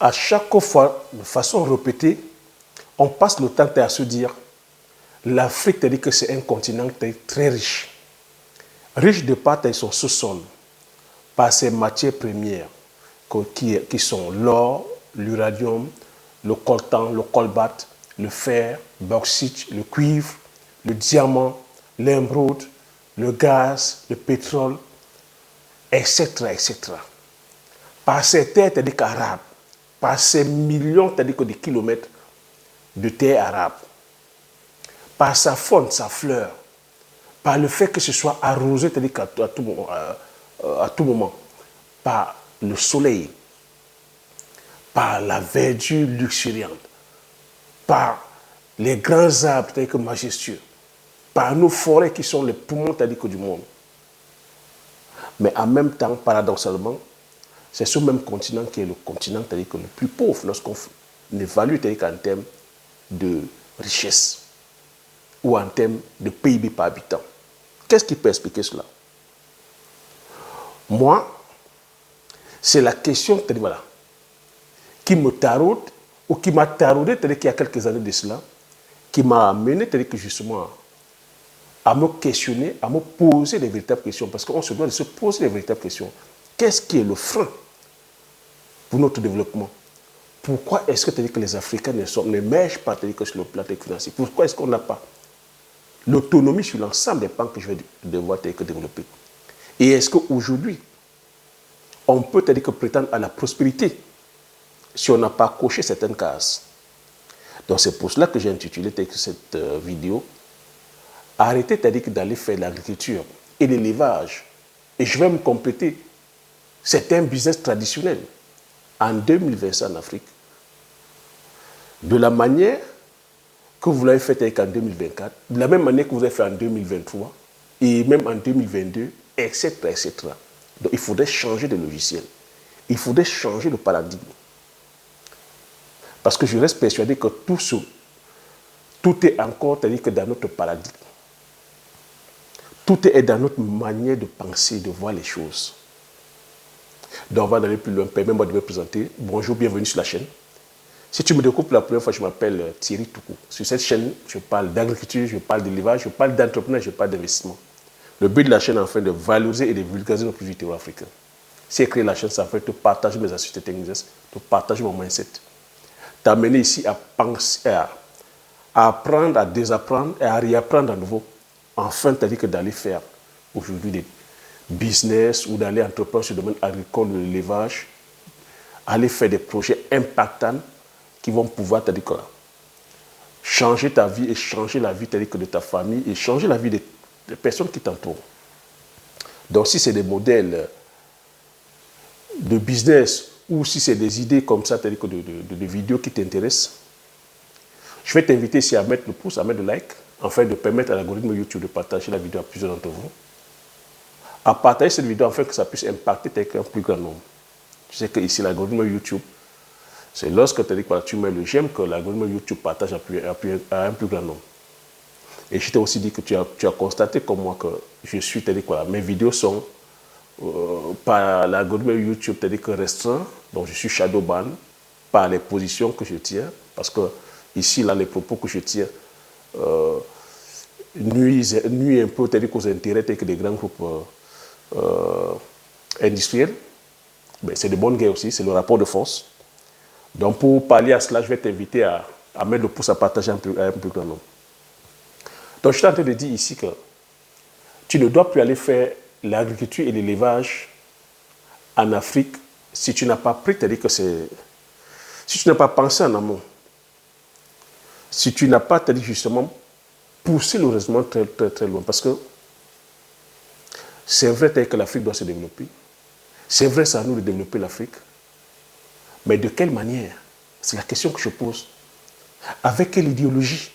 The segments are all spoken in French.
à chaque fois, de façon répétée, on passe le temps à se dire l'Afrique, c'est-à-dire que c'est un continent très riche. Riche de par son sous-sol, par ses matières premières, qui sont l'or, l'uranium, le coltan, le cobalt, le fer, le bauxite, le cuivre, le diamant, l'émeraude, le gaz, le pétrole, etc., etc. Par ces terres, c'est-à-dire qu'arabes, par ces millions, c'est-à-dire que de kilomètres de terres arabes, par sa faune, sa fleur, par le fait que ce soit arrosé, c'est-à-dire qu'à tout moment, par le soleil, par la verdure luxuriante, par les grands arbres, c'est-à-dire que majestueux, par nos forêts qui sont les poumons, c'est-à-dire que du monde. Mais en même temps, paradoxalement, c'est ce même continent qui est le continent, c'est-à-dire que le plus pauvre lorsqu'on évalue, c'est-à-dire qu'en termes de richesse ou en termes de PIB par habitant. Qu'est-ce qui peut expliquer cela? Moi, c'est la question, voilà, qui me taraude, ou qui m'a taraudé, c'est-à-dire qu'il y a quelques années de cela, qui m'a amené, c'est-à-dire que justement, à me questionner, à me poser les véritables questions, parce qu'on se doit de se poser les véritables questions. Qu'est-ce qui est le frein pour notre développement? Pourquoi est-ce que, c'est-à-dire que les Africains n'émergent pas, c'est-à-dire que sur le plan financier? Pourquoi est-ce qu'on n'a pas l'autonomie sur l'ensemble des pans que je vais devoir développer? Et est-ce qu'aujourd'hui, on peut dire que prétendre à la prospérité si on n'a pas coché certaines cases? Donc c'est pour cela que j'ai intitulé cette vidéo « Arrêtez d'aller faire l'agriculture et l'élevage ». Et je vais me compléter. C'est un business traditionnel. En 2025 en Afrique, de la manière que vous l'avez fait en 2024, de la même manière que vous avez fait en 2023, et même en 2022, etc., etc. Donc il faudrait changer de logiciel. Il faudrait changer de paradigme. Parce que je reste persuadé que tout est encore, c'est-à-dire que dans notre paradigme. Tout est dans notre manière de penser, de voir les choses. Donc on va aller plus loin. Permets-moi de me présenter. Bonjour, bienvenue sur la chaîne. Si tu me découvres pour la première fois, je m'appelle Thierry Toukou. Sur cette chaîne, je parle d'agriculture, je parle d'élevage, je parle d'entrepreneuriat, je parle d'investissement. Le but de la chaîne est enfin de valoriser et de vulgariser nos produits africains. Si j'ai créé la chaîne, ça fait de partager mes astuces techniques, de partager mon mindset. T'amener ici à penser, à apprendre, à désapprendre et à réapprendre à nouveau. Enfin, c'est-à-dire que d'aller faire aujourd'hui des business ou d'aller entreprendre sur le domaine agricole, de l'élevage, aller faire des projets impactants qui vont pouvoir, c'est-à-dire que changer ta vie et changer la vie, c'est-à-dire que de ta famille et changer la vie des personnes qui t'entourent. Donc, si c'est des modèles de business ou si c'est des idées comme ça, c'est-à-dire que de vidéos qui t'intéressent, je vais t'inviter ici à mettre le pouce, à mettre le like, afin de permettre à l'algorithme YouTube de partager la vidéo à plusieurs d'entre vous. À partager cette vidéo afin que ça puisse impacter un plus grand nombre. Tu sais que ici, l'algorithme YouTube, c'est lorsque tu mets le j'aime que l'algorithme YouTube partage à un plus grand nombre. Et je t'ai aussi dit que tu as constaté comme moi que je suis, mes vidéos sont par l'algorithme YouTube, c'est-à-dire que restreint, donc je suis shadowban par les positions que je tiens, parce que ici, là, les propos que je tiens nuisent un peu, c'est-à-dire qu'aux intérêts des grands groupes industriels. C'est de bonne guerre aussi, c'est le rapport de force. Donc pour pallier à cela, je vais t'inviter à mettre le pouce à partager à un plus grand nombre. Donc je suis en train de dire ici que tu ne dois plus aller faire l'agriculture et l'élevage en Afrique si tu n'as pas pris, c'est-à-dire que c'est... Si tu n'as pas pensé en amont, si tu n'as pas, c'est-à-dire justement, poussé le raisonnement très, très, très loin. Parce que c'est vrai que l'Afrique doit se développer. C'est vrai, c'est à nous de développer l'Afrique. Mais de quelle manière? C'est la question que je pose. Avec quelle idéologie?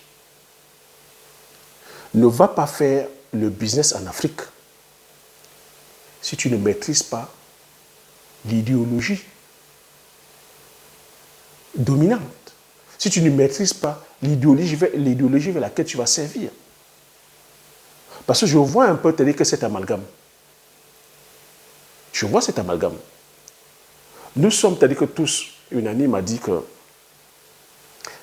Ne va pas faire le business en Afrique si tu ne maîtrises pas l'idéologie dominante. Si tu ne maîtrises pas l'idéologie vers laquelle tu vas servir. Parce que je vois un peu que cet amalgame. Je vois cet amalgame. Nous sommes, c'est-à-dire que tous une amie m'a dit que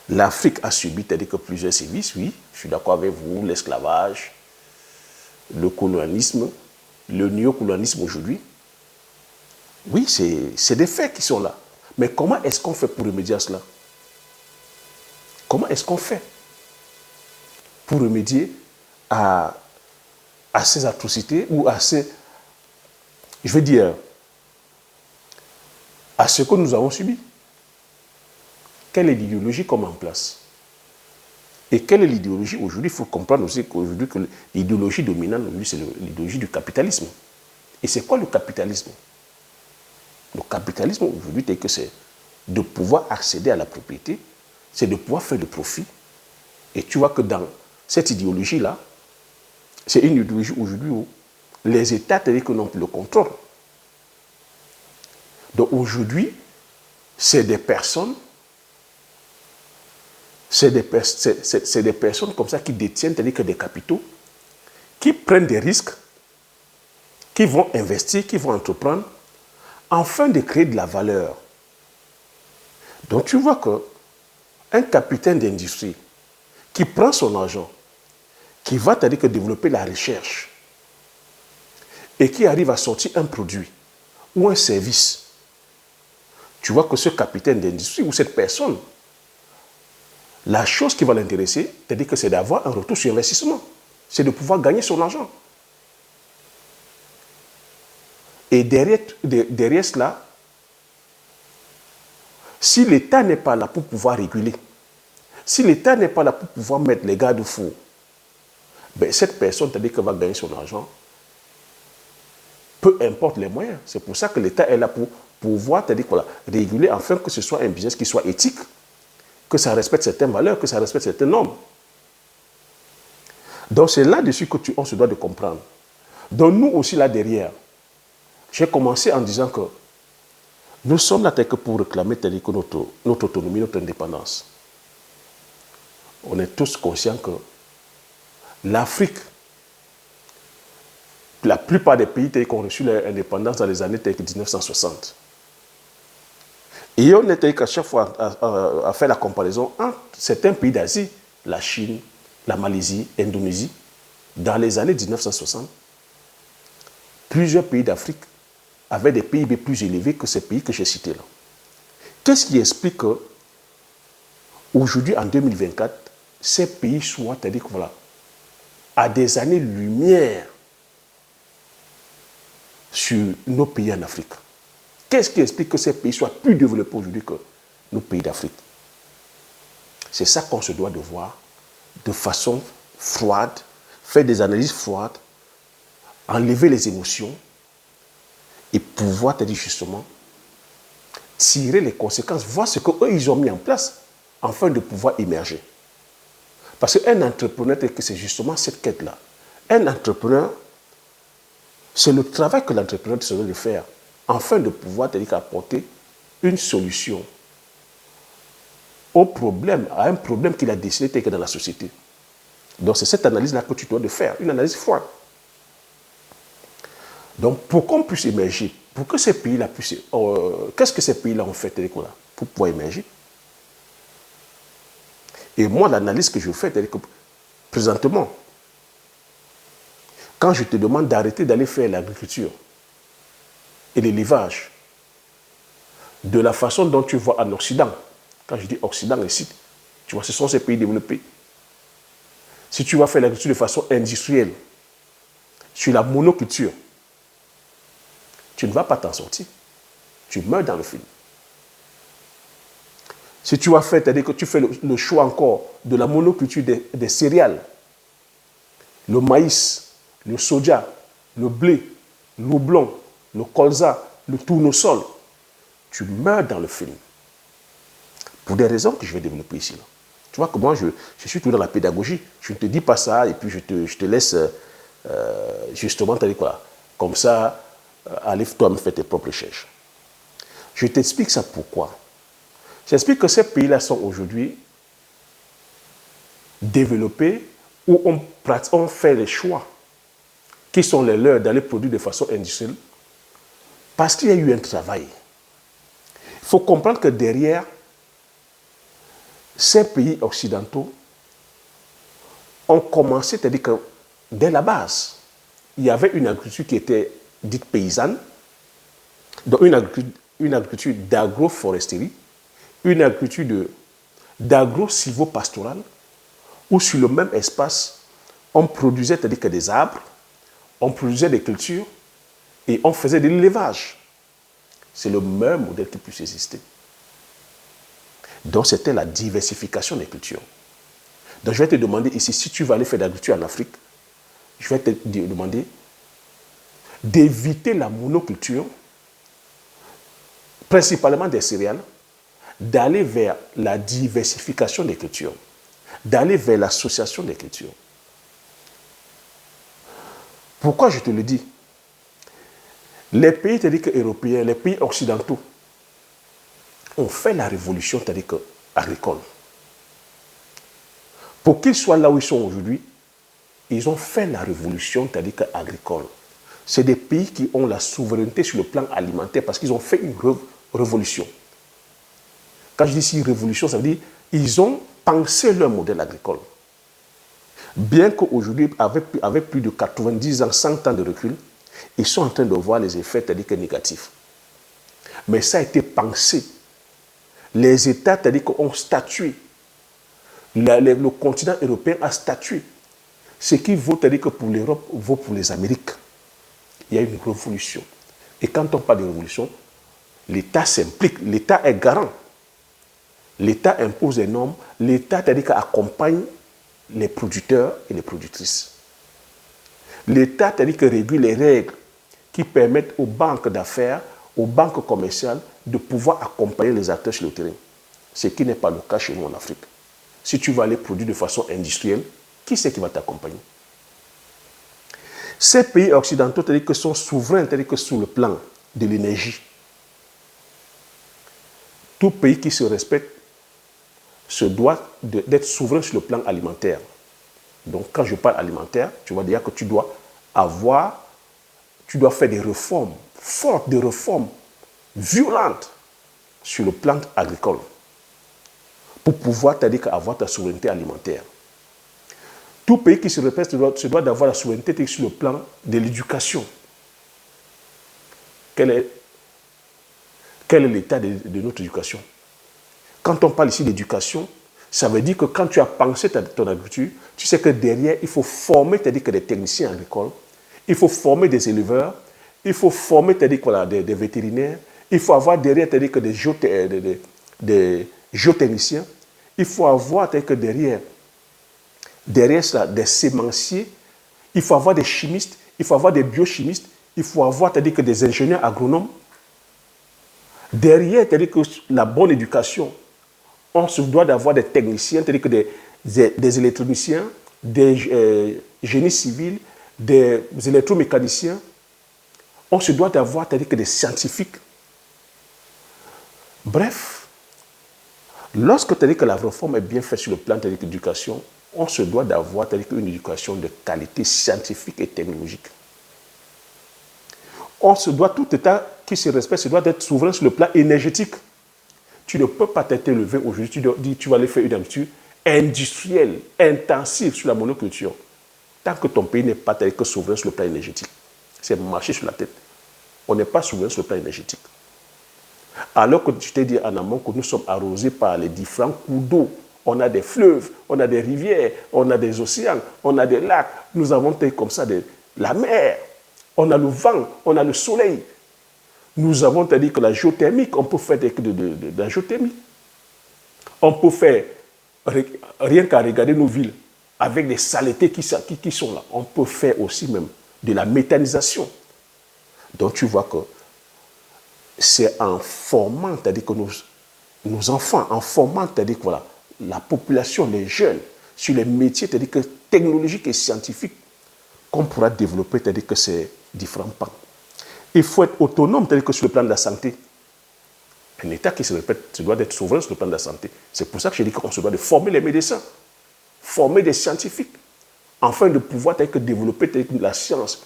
l'Afrique a subi que plusieurs sévices, oui, je suis d'accord avec vous, l'esclavage, le colonialisme, le néocolonialisme aujourd'hui. Oui, c'est des faits qui sont là. Mais comment est-ce qu'on fait pour remédier à cela? Comment est-ce qu'on fait pour remédier à ces atrocités ou à ces, je veux dire, à ce que nous avons subi? Quelle est l'idéologie qu'on met en place? Et quelle est l'idéologie aujourd'hui? Il faut comprendre aussi qu'aujourd'hui, que l'idéologie dominante, c'est l'idéologie du capitalisme. Et c'est quoi le capitalisme? Le capitalisme aujourd'hui, c'est de pouvoir accéder à la propriété, c'est de pouvoir faire le profit. Et tu vois que dans cette idéologie-là, c'est une idéologie aujourd'hui où les États n'ont plus le contrôle. Donc aujourd'hui, c'est des personnes, c'est des personnes comme ça qui détiennent des capitaux, qui prennent des risques, qui vont investir, qui vont entreprendre, afin de créer de la valeur. Donc tu vois qu'un capitaine d'industrie qui prend son argent, qui va développer la recherche et qui arrive à sortir un produit ou un service, tu vois que ce capitaine d'industrie ou cette personne, la chose qui va l'intéresser, c'est-à-dire que c'est d'avoir un retour sur investissement, c'est de pouvoir gagner son argent. Et derrière cela, si l'État n'est pas là pour pouvoir réguler, si l'État n'est pas là pour pouvoir mettre les garde-fous, ben cette personne, c'est-à-dire qu'elle va gagner son argent, peu importe les moyens. C'est pour ça que l'État est là pour pouvoir, c'est-à-dire réguler afin que ce soit un business qui soit éthique, que ça respecte certaines valeurs, que ça respecte certaines normes. Donc c'est là-dessus qu'on se doit de comprendre. Donc nous aussi là derrière, j'ai commencé en disant que nous sommes là que pour réclamer que notre autonomie, notre indépendance. On est tous conscients que l'Afrique, la plupart des pays qui ont reçu leur indépendance dans les années 1960. Et on était qu'à chaque fois à faire la comparaison entre certains pays d'Asie, la Chine, la Malaisie, l'Indonésie, dans les années 1960, plusieurs pays d'Afrique avaient des PIB plus élevés que ces pays que j'ai cités là. Qu'est-ce qui explique qu'aujourd'hui, en 2024, ces pays soient, c'est-à-dire que voilà, à des années-lumière sur nos pays en Afrique? Qu'est-ce qui explique que ces pays soient plus développés aujourd'hui que nos pays d'Afrique? C'est ça qu'on se doit de voir de façon froide, faire des analyses froides, enlever les émotions et pouvoir, c'est-à-dire justement, tirer les conséquences, voir ce qu'eux, ils ont mis en place afin de pouvoir émerger. Parce qu'un entrepreneur, c'est justement cette quête-là. Un entrepreneur, c'est le travail que l'entrepreneur se doit de faire afin de pouvoir apporter une solution au problème, à un problème qu'il a décidé dans la société. Donc c'est cette analyse-là que tu dois de faire, une analyse froide. Donc pour qu'on puisse émerger, pour que ces pays-là puissent... qu'est-ce que ces pays-là ont fait pour pouvoir émerger? Et moi, l'analyse que je fais, c'est que présentement, quand je te demande d'arrêter d'aller faire l'agriculture et l'élevage de la façon dont tu vois en Occident, quand je dis Occident ici, tu vois, ce sont ces pays développés. Si tu vas faire l'agriculture de façon industrielle, sur la monoculture, tu ne vas pas t'en sortir. Tu meurs dans le film. Si tu vas faire, c'est-à-dire que tu fais le choix encore de la monoculture des céréales, le maïs, le soja, le blé, le houblon, le colza, le tournesol, tu meurs dans le film. Pour des raisons que je vais développer ici. Là. Tu vois que moi, je suis tout dans la pédagogie. Je ne te dis pas ça et puis je te laisse justement, t'as dit quoi, comme ça, aller toi-même faire tes propres recherches. Je t'explique ça pourquoi. J'explique que ces pays-là sont aujourd'hui développés où on fait les choix qui sont les leurs d'aller produire de façon industrielle parce qu'il y a eu un travail. Il faut comprendre que derrière ces pays occidentaux ont commencé, c'est-à-dire que dès la base, il y avait une agriculture qui était dite paysanne, donc une agriculture d'agroforesterie, une agriculture d'agro-silvopastorale, où sur le même espace, on produisait, c'est-à-dire que des arbres, on produisait des cultures et on faisait de l'élevage. C'est le même modèle qui puisse exister. Donc c'était la diversification des cultures. Donc je vais te demander ici, si tu vas aller faire de l'agriculture en Afrique, je vais te demander d'éviter la monoculture, principalement des céréales, d'aller vers la diversification des cultures, d'aller vers l'association des cultures. Pourquoi je te le dis? Les pays européens, les pays occidentaux ont fait la révolution agricole. Pour qu'ils soient là où ils sont aujourd'hui, ils ont fait la révolution agricole. C'est des pays qui ont la souveraineté sur le plan alimentaire parce qu'ils ont fait une révolution. Quand je dis ici révolution, ça veut dire qu'ils ont pensé leur modèle agricole. Bien qu'aujourd'hui, avec plus de 90 ans, 100 ans de recul, ils sont en train de voir les effets négatifs. Mais ça a été pensé. Les États ont statué. Le continent européen a statué. Ce qui vaut que pour l'Europe vaut pour les Amériques. Il y a une révolution. Et quand on parle de révolution, l'État s'implique, l'État est garant. L'État impose des normes, l'État accompagne les producteurs et les productrices. L'État régule les règles qui permettent aux banques d'affaires, aux banques commerciales de pouvoir accompagner les acteurs sur le terrain. Ce qui n'est pas le cas chez nous en Afrique. Si tu vas aller produire de façon industrielle, qui c'est qui va t'accompagner? Ces pays occidentaux sont souverains sur le plan de l'énergie. Tout pays qui se respecte se doit d'être souverain sur le plan alimentaire. Donc quand je parle alimentaire, tu vas dire que tu dois faire des réformes, fortes des réformes, violentes sur le plan agricole pour pouvoir avoir ta souveraineté alimentaire. Tout pays qui se respecte se doit d'avoir la souveraineté sur le plan de l'éducation. Quel est l'état de notre éducation? Quand on parle ici d'éducation, ça veut dire que quand tu as pensé ton agriculture, tu sais que derrière, il faut former des techniciens agricoles, il faut former des éleveurs, il faut former des vétérinaires, il faut avoir derrière des géotechniciens, il faut avoir derrière cela des sémenciers, il faut avoir des chimistes, il faut avoir des biochimistes, il faut avoir des ingénieurs agronomes. Derrière la bonne éducation, on se doit d'avoir des techniciens, c'est-à-dire que des électroniciens, des génies civils, des électromécaniciens. On se doit d'avoir des scientifiques. Bref, lorsque la réforme est bien faite sur le plan de l'éducation, on se doit d'avoir une éducation de qualité scientifique et technologique. Tout État qui se respecte se doit d'être souverain sur le plan énergétique. Tu ne peux pas t'élever aujourd'hui, tu vas aller faire une agriculture industrielle, intensive sur la monoculture. Tant que ton pays n'est pas souverain sur le plan énergétique. C'est marcher sur la tête. On n'est pas souverain sur le plan énergétique. Alors que je t'ai dit en amont que nous sommes arrosés par les différents cours d'eau. On a des fleuves, on a des rivières, on a des océans, on a des lacs. Nous avons comme ça la mer. On a le vent, on a le soleil. Nous avons dit que la géothermique, on peut faire de la géothermie. On peut faire, rien qu'à regarder nos villes, avec des saletés qui sont là. On peut faire aussi même de la méthanisation. Donc tu vois que c'est en formant, c'est-à-dire que nos enfants, en formant, c'est-à-dire que voilà, la population, les jeunes, sur les métiers, c'est-à-dire que technologiques et scientifiques, qu'on pourra développer, c'est-à-dire que ces différents pans. Il faut être autonome, c'est-à-dire que sur le plan de la santé. Un État qui se répète se doit d'être souverain sur le plan de la santé. C'est pour ça que je dis qu'on se doit de former les médecins, former des scientifiques, afin de pouvoir développer la science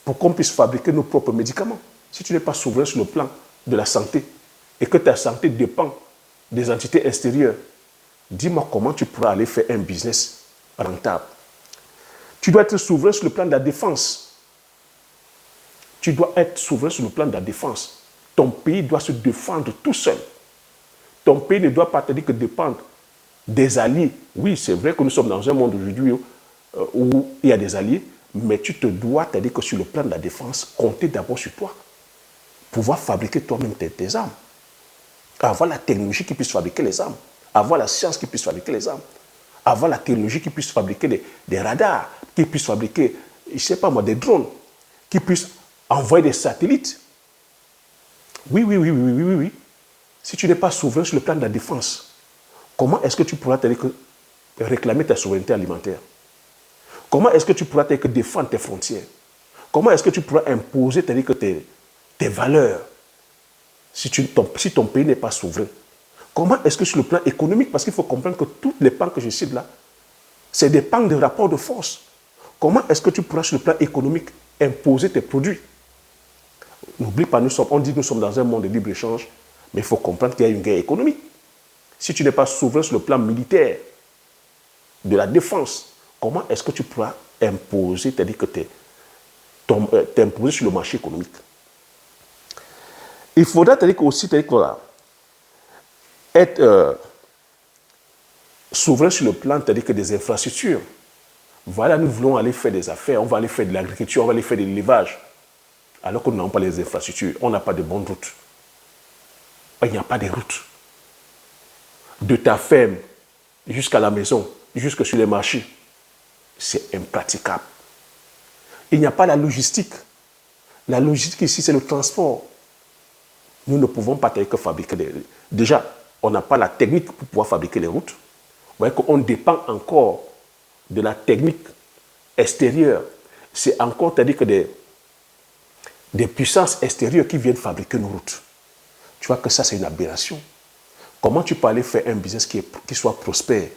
pour qu'on puisse fabriquer nos propres médicaments. Si tu n'es pas souverain sur le plan de la santé, et que ta santé dépend des entités extérieures, dis-moi comment tu pourras aller faire un business rentable. Tu dois être souverain sur le plan de la défense. Tu dois être souverain sur le plan de la défense. Ton pays doit se défendre tout seul. Ton pays ne doit pas te dire que dépendre des alliés. Oui, c'est vrai que nous sommes dans un monde aujourd'hui où il y a des alliés, mais tu te dois te dire que sur le plan de la défense, compter d'abord sur toi. Pouvoir fabriquer toi-même tes armes. Avoir la technologie qui puisse fabriquer les armes. Avoir la science qui puisse fabriquer les armes. Avoir la technologie qui puisse fabriquer des radars, qui puisse fabriquer, je ne sais pas moi, des drones, qui puisse envoyer des satellites. Oui. Si tu n'es pas souverain sur le plan de la défense, comment est-ce que tu pourras réclamer ta souveraineté alimentaire? Comment est-ce que tu pourras défendre tes frontières? Comment est-ce que tu pourras imposer tes valeurs si ton pays n'est pas souverain? Comment est-ce que sur le plan économique, parce qu'il faut comprendre que toutes les pans que je cite là, c'est des pans de rapport de force. Comment est-ce que tu pourras sur le plan économique imposer tes produits? N'oublie pas, on dit que nous sommes dans un monde de libre-échange, mais il faut comprendre qu'il y a une guerre économique. Si tu n'es pas souverain sur le plan militaire, de la défense, comment est-ce que tu pourras imposer, c'est-à-dire que t'imposer sur le marché économique? Il faudra aussi être souverain sur le plan des infrastructures. Voilà, nous voulons aller faire des affaires, on va aller faire de l'agriculture, on va aller faire de l'élevage. Alors que nous n'avons pas les infrastructures, on n'a pas de bonnes routes. Il n'y a pas de routes. De ta ferme jusqu'à la maison, jusque sur les marchés, c'est impraticable. Il n'y a pas la logistique. La logistique ici, c'est le transport. Nous ne pouvons pas que fabriquer des... Déjà, on n'a pas la technique pour pouvoir fabriquer les routes. Vous voyez qu'on dépend encore de la technique extérieure. C'est encore, c'est-à-dire que des puissances extérieures qui viennent fabriquer nos routes. Tu vois que ça, c'est une aberration. Comment tu peux aller faire un business qui soit prospère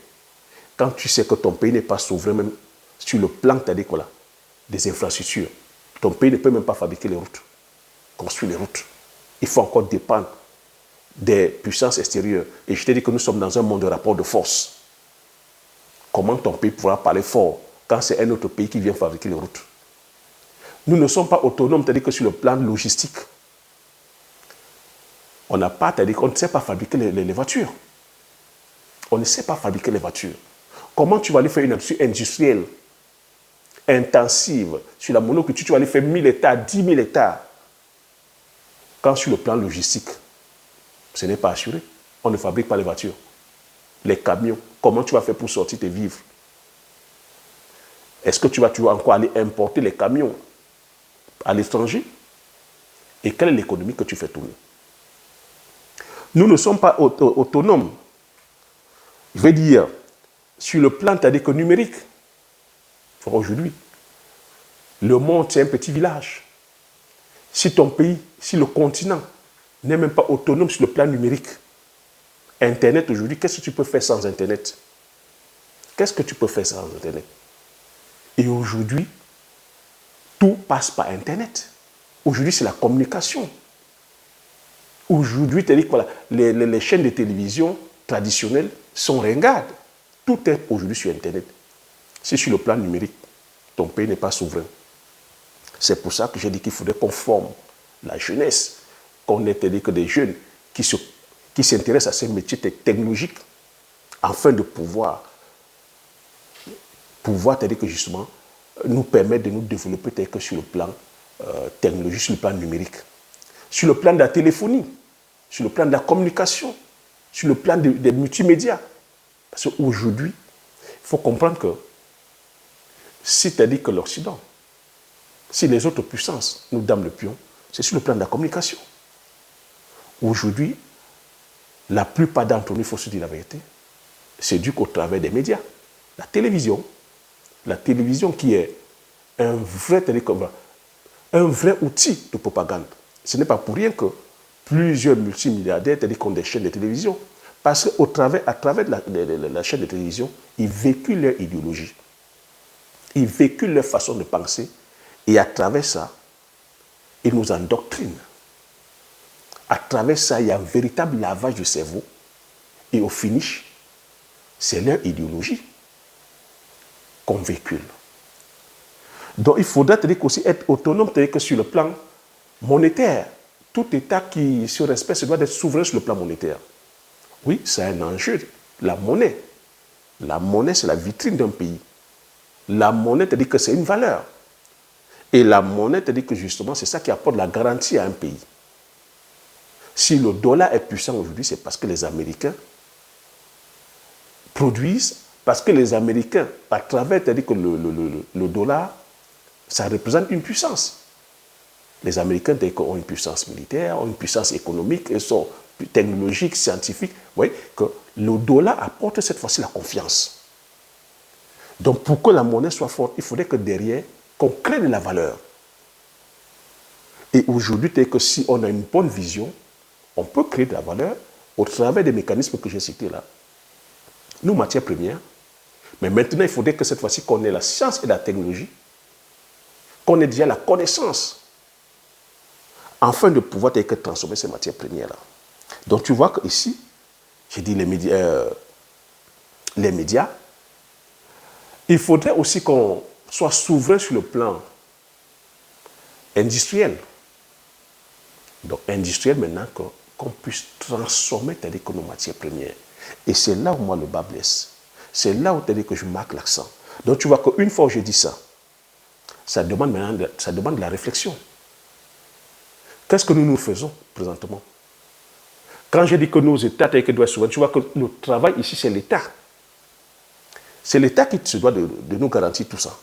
quand tu sais que ton pays n'est pas souverain, même sur le plan, c'est-à-dire des infrastructures? Ton pays ne peut même pas fabriquer les routes, construire les routes. Il faut encore dépendre des puissances extérieures. Et je te dis que nous sommes dans un monde de rapport de force. Comment ton pays pourra parler fort quand c'est un autre pays qui vient fabriquer les routes? Nous ne sommes pas autonomes, c'est-à-dire que sur le plan logistique. On n'a pas, c'est-à-dire qu'on ne sait pas fabriquer les voitures. On ne sait pas fabriquer les voitures. Comment tu vas aller faire une industrie industrielle intensive sur la monoculture? Tu vas aller faire 1000 hectares, 10 000 hectares. Quand sur le plan logistique, ce n'est pas assuré. On ne fabrique pas les voitures. Les camions, comment tu vas faire pour sortir tes vivres? Est-ce que tu vas encore aller importer les camions à l'étranger? Et quelle est l'économie que tu fais tourner? Nous ne sommes pas autonomes. Je vais dire, sur le plan numérique, aujourd'hui, le monde, c'est un petit village. Si ton pays, si le continent n'est même pas autonome sur le plan numérique, Internet aujourd'hui, qu'est-ce que tu peux faire sans Internet? Qu'est-ce que tu peux faire sans Internet? Et aujourd'hui, tout passe par Internet. Aujourd'hui, c'est la communication. Aujourd'hui, les chaînes de télévision traditionnelles sont ringardes. Tout est aujourd'hui sur Internet. Si sur le plan numérique, ton pays n'est pas souverain. C'est pour ça que j'ai dit qu'il faudrait qu'on forme la jeunesse, qu'on ait que des jeunes qui s'intéressent à ces métiers technologiques, afin de pouvoir que justement, nous permettre de nous développer que sur le plan technologique, sur le plan numérique, sur le plan de la téléphonie, sur le plan de la communication, sur le plan des multimédias. Parce qu'aujourd'hui, il faut comprendre que c'est-à-dire que l'Occident, si les autres puissances nous dament le pion, c'est sur le plan de la communication. Aujourd'hui, la plupart d'entre nous, il faut se dire la vérité, c'est dû qu'au travers des médias. La télévision qui est un vrai outil de propagande. Ce n'est pas pour rien que plusieurs multimilliardaires ont des chaînes de télévision. Parce qu'à travers la chaîne de télévision, ils véhiculent leur idéologie. Ils véhiculent leur façon de penser. Et à travers ça, ils nous endoctrinent. À travers ça, il y a un véritable lavage du cerveau. Et au finish, c'est leur idéologie qu'on véhicule. Donc il faudra aussi être autonome que sur le plan monétaire. Tout État qui se respecte se doit d'être souverain sur le plan monétaire. Oui, c'est un enjeu. La monnaie. La monnaie, c'est la vitrine d'un pays. La monnaie te dit que c'est une valeur. Et la monnaie te dit que justement, c'est ça qui apporte la garantie à un pays. Si le dollar est puissant aujourd'hui, c'est parce que les Américains produisent, parce que les Américains, à travers, te dit que le dollar, ça représente une puissance. Les Américains ont une puissance militaire, ont une puissance économique, ils sont technologiques, scientifiques. Vous voyez que le dollar apporte cette fois-ci la confiance. Donc pour que la monnaie soit forte, il faudrait que derrière, qu'on crée de la valeur. Et aujourd'hui, que si on a une bonne vision, on peut créer de la valeur au travers des mécanismes que j'ai cités là. Nous, matières premières. Mais maintenant, il faudrait que cette fois-ci, qu'on ait la science et la technologie, qu'on ait déjà la connaissance, afin de pouvoir transformer ces matières premières-là. Donc tu vois qu'ici, j'ai dit les médias, il faudrait aussi qu'on soit souverain sur le plan industriel. Donc industriel maintenant, qu'on puisse transformer nos matières premières. Et c'est là où moi le bas blesse. C'est là où que je marque l'accent. Donc tu vois qu'une fois que je dis ça, ça demande de la réflexion. Qu'est-ce que nous faisons présentement? Quand je dis que nos États doivent être souverains, tu vois que le travail ici, c'est l'État. C'est l'État qui se doit de nous garantir tout ça.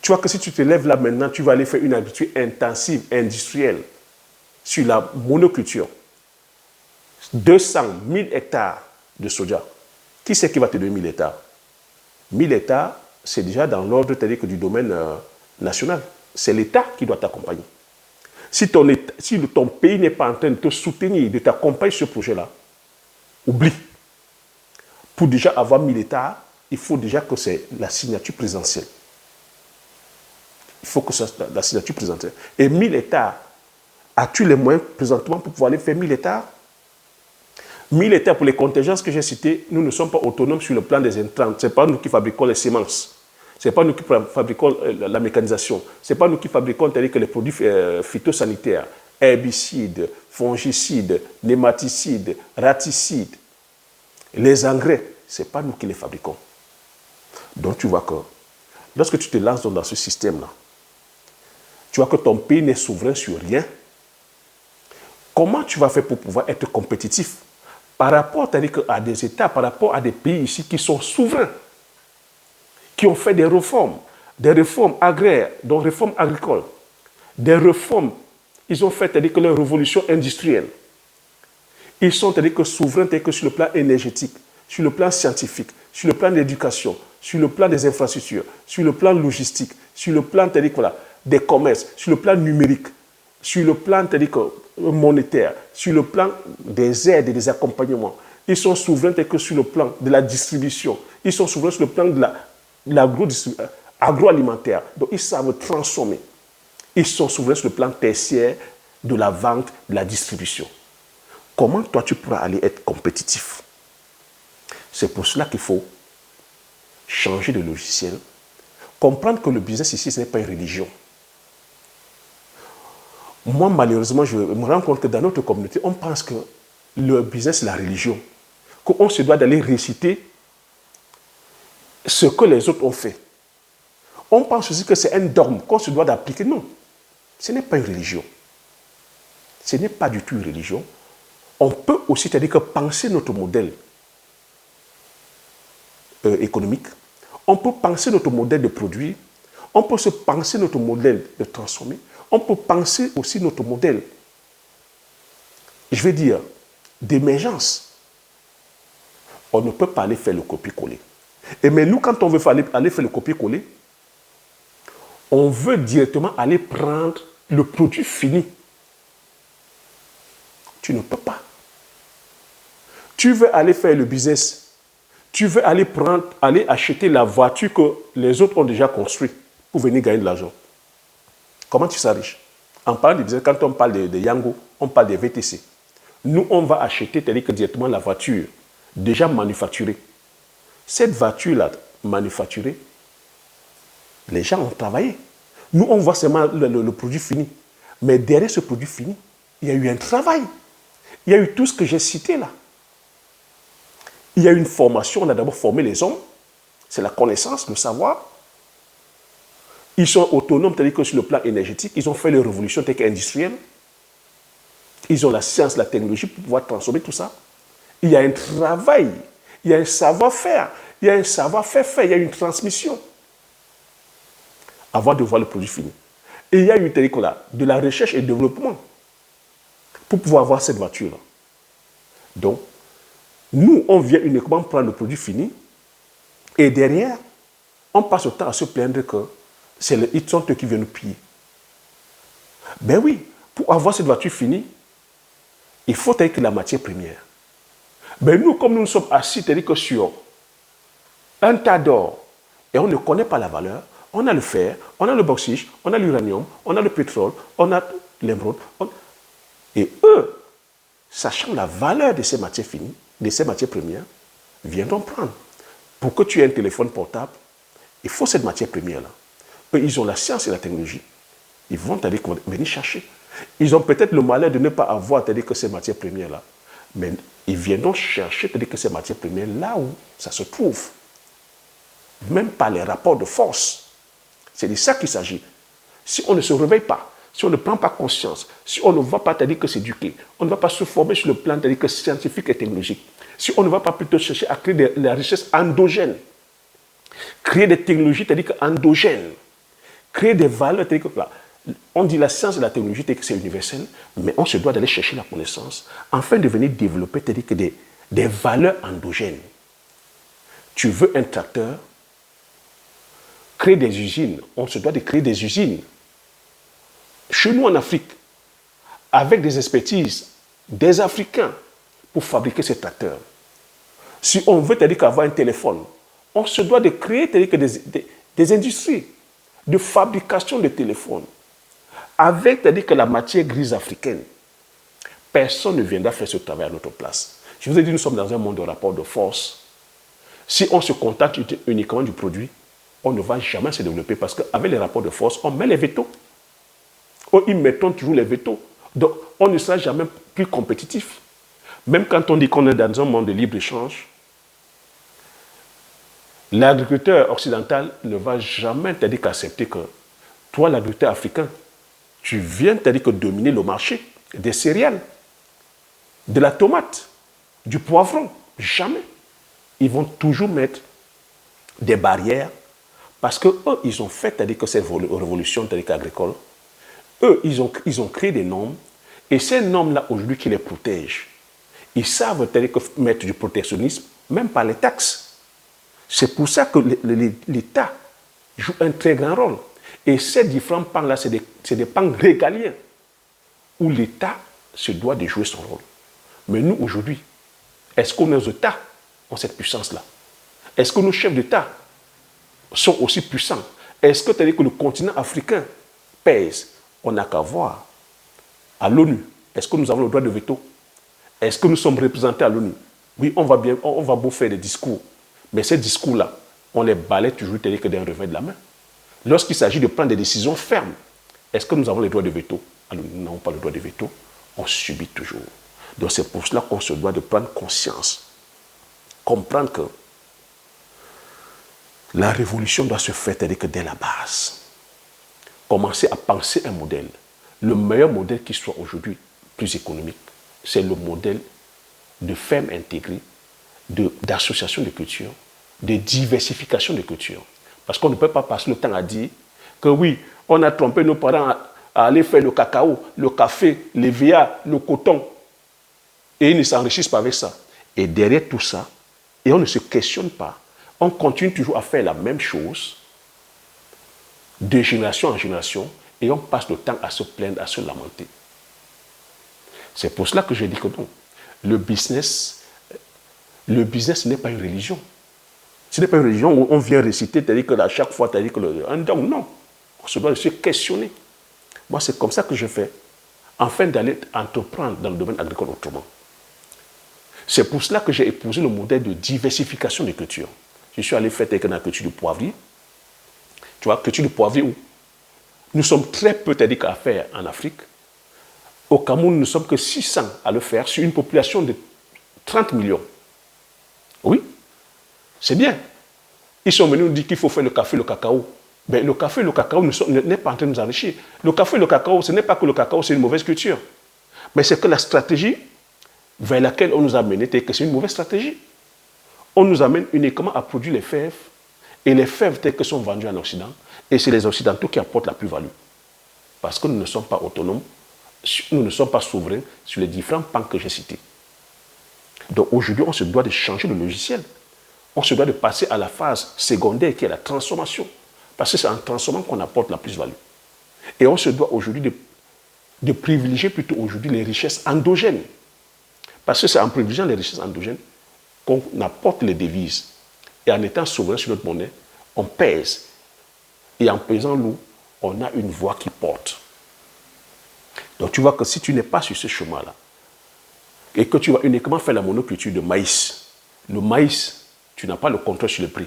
Tu vois que si tu te lèves là maintenant, tu vas aller faire une agriculture intensive, industrielle, sur la monoculture. 200 000 hectares de soja. Qui c'est qui va te donner 1000 hectares? 1000 hectares, c'est déjà dans l'ordre du domaine national. C'est l'État qui doit t'accompagner. Si ton pays n'est pas en train de te soutenir, de t'accompagner sur ce projet-là, oublie. Pour déjà avoir 1000 hectares, il faut déjà que c'est la signature présidentielle. Il faut que ce soit la signature présidentielle. Et 1000 hectares, as-tu les moyens présentement pour pouvoir aller faire 1000 hectares? 1000 hectares pour les contingences que j'ai citées, nous ne sommes pas autonomes sur le plan des intrants. Ce n'est pas nous qui fabriquons les semences. Ce n'est pas nous qui fabriquons la mécanisation. Ce n'est pas nous qui fabriquons les produits phytosanitaires, herbicides, fongicides, nématicides, raticides. Les engrais, ce n'est pas nous qui les fabriquons. Donc tu vois que lorsque tu te lances dans ce système-là, tu vois que ton pays n'est souverain sur rien. Comment tu vas faire pour pouvoir être compétitif par rapport à des États, par rapport à des pays ici qui sont souverains, qui ont fait des réformes agraires, donc réformes agricoles, des réformes, ils ont fait leur révolution industrielle. Ils sont souverains sur le plan énergétique, sur le plan scientifique, sur le plan de l'éducation, sur le plan des infrastructures, sur le plan logistique, sur le plan des commerces, sur le plan numérique, sur le plan monétaire, sur le plan des aides et des accompagnements. Ils sont souverains sur le plan de la distribution. Ils sont souverains sur le plan de l'agroalimentaire. Donc ils savent transformer. Ils sont souverains sur le plan tertiaire de la vente, de la distribution. Comment toi tu pourras aller être compétitif? C'est pour cela qu'il faut changer de logiciel, comprendre que le business ici, ce n'est pas une religion. Moi, malheureusement, je me rends compte que dans notre communauté, on pense que le business, c'est la religion. Qu'on se doit d'aller réciter ce que les autres ont fait. On pense aussi que c'est un dogme qu'on se doit d'appliquer. Non, ce n'est pas une religion. Ce n'est pas du tout une religion. On peut aussi, c'est-à-dire que penser notre modèle économique, on peut penser notre modèle de produit, on peut se penser notre modèle de transformer, on peut penser aussi notre modèle, je vais dire, d'émergence. On ne peut pas aller faire le copier-coller. Et mais nous, quand on veut aller faire le copier-coller, on veut directement aller prendre le produit fini. Tu ne peux pas. Tu veux aller faire le business, tu veux aller acheter la voiture que les autres ont déjà construite pour venir gagner de l'argent. Comment tu seras riche? En parlant de business, quand on parle de Yango, on parle des VTC. Nous, on va acheter directement la voiture déjà manufacturée. Cette voiture-là manufacturée, les gens ont travaillé. Nous, on voit seulement le produit fini. Mais derrière ce produit fini, il y a eu un travail. Il y a eu tout ce que j'ai cité là. Il y a eu une formation. On a d'abord formé les hommes. C'est la connaissance, le savoir. Ils sont autonomes, c'est-à-dire que sur le plan énergétique, ils ont fait les révolutions industrielles. Ils ont la science, la technologie pour pouvoir transformer tout ça. Il y a un travail, il y a un savoir-faire, il y a un savoir-faire fait, il y a une transmission avant de voir le produit fini. Et il y a eu de la recherche et développement pour pouvoir avoir cette voiture-là. Donc, nous, on vient uniquement prendre le produit fini et derrière, on passe le temps à se plaindre que ils sont eux qui viennent nous piller. Ben oui, pour avoir cette voiture finie, il faut que la matière première. Ben nous, comme nous sommes assis sur un tas d'or et on ne connaît pas la valeur, on a le fer, on a le bauxite, on a l'uranium, on a le pétrole, on a l'émeraude. Et eux, sachant la valeur de ces matières finies, de ces matières premières, viendront prendre. Pour que tu aies un téléphone portable, il faut cette matière première-là. Eux, ils ont la science et la technologie. Ils vont venir chercher. Ils ont peut-être le malheur de ne pas avoir que ces matières premières-là. Mais ils viendront chercher que ces matières premières là où ça se trouve. Même par les rapports de force. C'est de ça qu'il s'agit. Si on ne se réveille pas, si on ne prend pas conscience, si on ne va pas s'éduquer, on ne va pas se former sur le plan scientifique et technologique, si on ne va pas plutôt chercher à créer de la richesse endogène, créer des technologies endogènes, créer des valeurs on dit la science et la technologie c'est universel, mais on se doit d'aller chercher la connaissance afin de venir développer des valeurs endogènes. Tu veux un tracteur, créer des usines. On se doit de créer des usines. Chez nous en Afrique, avec des expertises des Africains pour fabriquer ces tracteurs. Si on veut avoir un téléphone, on se doit de créer des industries de fabrication de téléphones avec la matière grise africaine. Personne ne viendra faire ce travail à notre place. Je vous ai dit, nous sommes dans un monde de rapport de force. Si on se contente uniquement du produit, on ne va jamais se développer parce qu'avec les rapports de force, on met les vétos. Ils mettent toujours les vétos. Donc, on ne sera jamais plus compétitif. Même quand on dit qu'on est dans un monde de libre-échange, l'agriculteur occidental ne va jamais accepter que toi, l'agriculteur africain, tu viens dominer le marché des céréales, de la tomate, du poivron. Jamais. Ils vont toujours mettre des barrières parce qu'eux, ils ont fait cette révolution agricole. Eux, ils ont créé des normes et ces normes-là, aujourd'hui, qui les protègent. Ils savent mettre du protectionnisme, même par les taxes. C'est pour ça que l'État joue un très grand rôle. Et ces différents pans-là, c'est des pans régaliens où l'État se doit de jouer son rôle. Mais nous, aujourd'hui, est-ce que nos États ont cette puissance-là? Est-ce que nos chefs d'État sont aussi puissants? Est-ce que le continent africain pèse? On n'a qu'à voir à l'ONU. Est-ce que nous avons le droit de veto? Est-ce que nous sommes représentés à l'ONU? Oui, on va beau faire des discours. Mais ces discours-là, on les balaye toujours d'un revers de la main. Lorsqu'il s'agit de prendre des décisions fermes, est-ce que nous avons le droit de veto? Alors, nous n'avons pas le droit de veto. On subit toujours. Donc c'est pour cela qu'on se doit de prendre conscience. Comprendre que la révolution doit se faire dès la base. Commencer à penser un modèle. Le meilleur modèle qui soit aujourd'hui plus économique, c'est le modèle de ferme intégrée, d'association de culture, de diversification de culture. Parce qu'on ne peut pas passer le temps à dire que oui, on a trompé nos parents à aller faire le cacao, le café, les VA, le coton, et ils ne s'enrichissent pas avec ça. Et derrière tout ça, et on ne se questionne pas, on continue toujours à faire la même chose, de génération en génération, et on passe le temps à se plaindre, à se lamenter. C'est pour cela que je dis que non. Le business n'est pas une religion. Ce n'est pas une religion où on vient réciter, c'est-à-dire que à chaque fois, c'est-à-dire que non. On se doit se questionner. Moi, c'est comme ça que je fais, afin d'aller entreprendre dans le domaine agricole autrement. C'est pour cela que j'ai épousé le modèle de diversification des cultures. Je suis allé faire la culture du poivrier. Tu vois, culture du poivrier où nous sommes très peu à faire en Afrique. Au Cameroun, nous ne sommes que 600 à le faire sur une population de 30 millions. Oui, c'est bien. Ils sont venus nous dire qu'il faut faire le café, le cacao. Mais le café et le cacao n'est pas en train de nous enrichir. Le café et le cacao, ce n'est pas que le cacao, c'est une mauvaise culture. Mais c'est que la stratégie vers laquelle on nous a menés, c'est une mauvaise stratégie. On nous amène uniquement à produire les fèves, et les fèves telles que sont vendues en Occident, et c'est les Occidentaux qui apportent la plus-value. Parce que nous ne sommes pas autonomes, nous ne sommes pas souverains sur les différents pans que j'ai cités. Donc aujourd'hui, on se doit de changer le logiciel. On se doit de passer à la phase secondaire qui est la transformation. Parce que c'est en transformant qu'on apporte la plus-value. Et on se doit aujourd'hui de privilégier plutôt aujourd'hui les richesses endogènes. Parce que c'est en privilégiant les richesses endogènes qu'on apporte les devises. Et en étant souverain sur notre monnaie, on pèse. Et en pesant lourd, on a une voix qui porte. Donc tu vois que si tu n'es pas sur ce chemin-là, et que tu vas uniquement faire la monoculture de maïs, le maïs, tu n'as pas le contrôle sur le prix.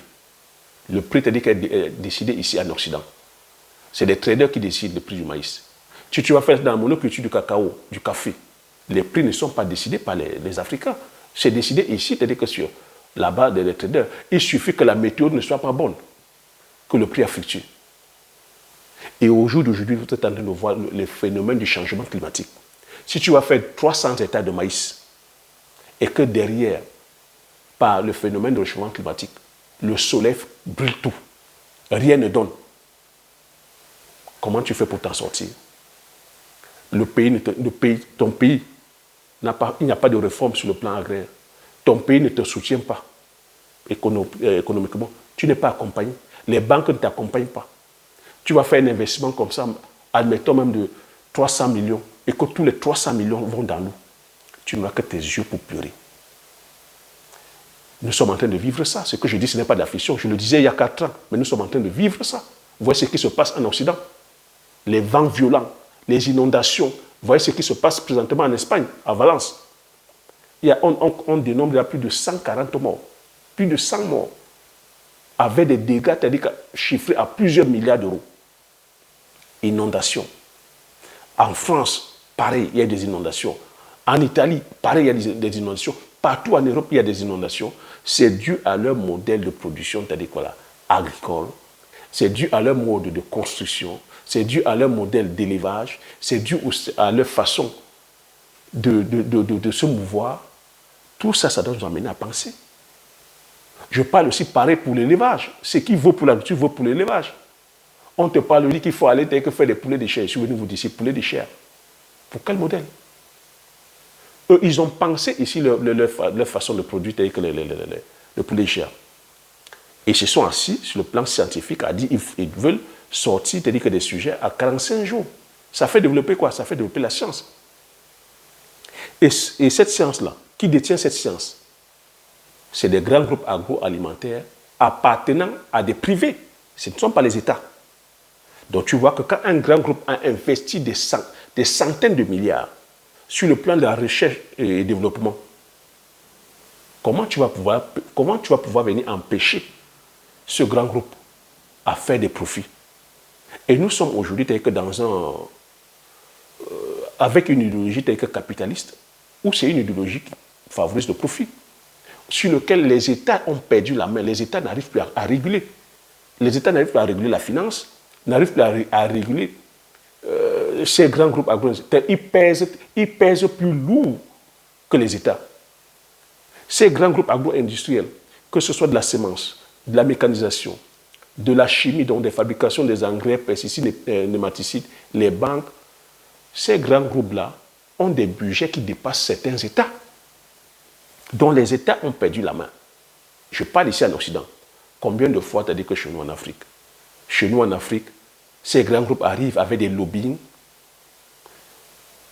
Le prix, c'est-à-dire qu'il est décidé ici en Occident. C'est des traders qui décident le prix du maïs. Si tu vas faire dans la monoculture du cacao, du café, les prix ne sont pas décidés par les Africains. C'est décidé ici, c'est-à-dire que sur la base des traders, il suffit que la météo ne soit pas bonne, que le prix a fluctué. Et au jour d'aujourd'hui, vous êtes en train de voir le phénomène du changement climatique. Si tu vas faire 300 hectares de maïs, et que derrière, par le phénomène de changement climatique, le soleil brûle tout, rien ne donne, comment tu fais pour t'en sortir? Ton pays, il n'y a pas de réforme sur le plan agraire. Ton pays ne te soutient pas économiquement. Tu n'es pas accompagné. Les banques ne t'accompagnent pas. Tu vas faire un investissement comme ça, admettons même de 300 millions, et que tous les 300 millions vont dans l'eau. Tu n'auras que tes yeux pour pleurer. Nous sommes en train de vivre ça. Ce que je dis, ce n'est pas de la fiction. Je le disais il y a 4 ans, mais nous sommes en train de vivre ça. Vous voyez ce qui se passe en Occident. Les vents violents, les inondations. Vous voyez ce qui se passe présentement en Espagne, à Valence. On dénombre plus de 140 morts. Plus de 100 morts. Avec des dégâts chiffrés à plusieurs milliards d'euros. Inondations. En France, pareil, il y a des inondations. En Italie, pareil, il y a des inondations. Partout en Europe, il y a des inondations. C'est dû à leur modèle de production, c'est-à-dire quoi, agricole. C'est dû à leur mode de construction. C'est dû à leur modèle d'élevage. C'est dû à leur façon de se mouvoir. Tout ça, ça doit nous amener à penser. Je parle aussi pareil pour l'élevage. Ce qui vaut pour l'agriculture vaut pour l'élevage. On te parle dit qu'il faut aller faire des poulets de chair. Je suis venu vous dire, poulets de chair. Pour quel modèle? Eux, ils ont pensé ici leur façon de produire tel que le poulet de chair. Et ils se sont assis sur le plan scientifique à dire qu'ils veulent sortir que des sujets à 45 jours. Ça fait développer quoi? Ça fait développer la science. Et cette science-là, qui détient cette science? C'est des grands groupes agroalimentaires appartenant à des privés. Ce ne sont pas les États. Donc tu vois que quand un grand groupe a investi des centaines de milliards sur le plan de la recherche et développement, comment tu vas pouvoir venir empêcher ce grand groupe à faire des profits? Et nous sommes aujourd'hui avec une idéologie telle que capitaliste, où c'est une idéologie qui favorise le profit, sur lequel les États ont perdu la main. Les États n'arrivent plus à réguler. Les États n'arrivent plus à réguler la finance, n'arrivent plus à réguler ces grands groupes agroalimentaires. Ils pèsent plus lourd que les États. Ces grands groupes agro-industriels, que ce soit de la semence, de la mécanisation, de la chimie, donc des fabrications des engrais, pesticides, nématicides, les banques, ces grands groupes-là ont des budgets qui dépassent certains États, dont les États ont perdu la main. Je parle ici en Occident. Combien de fois tu as dit que chez nous en Afrique? Chez nous en Afrique, ces grands groupes arrivent avec des lobbying,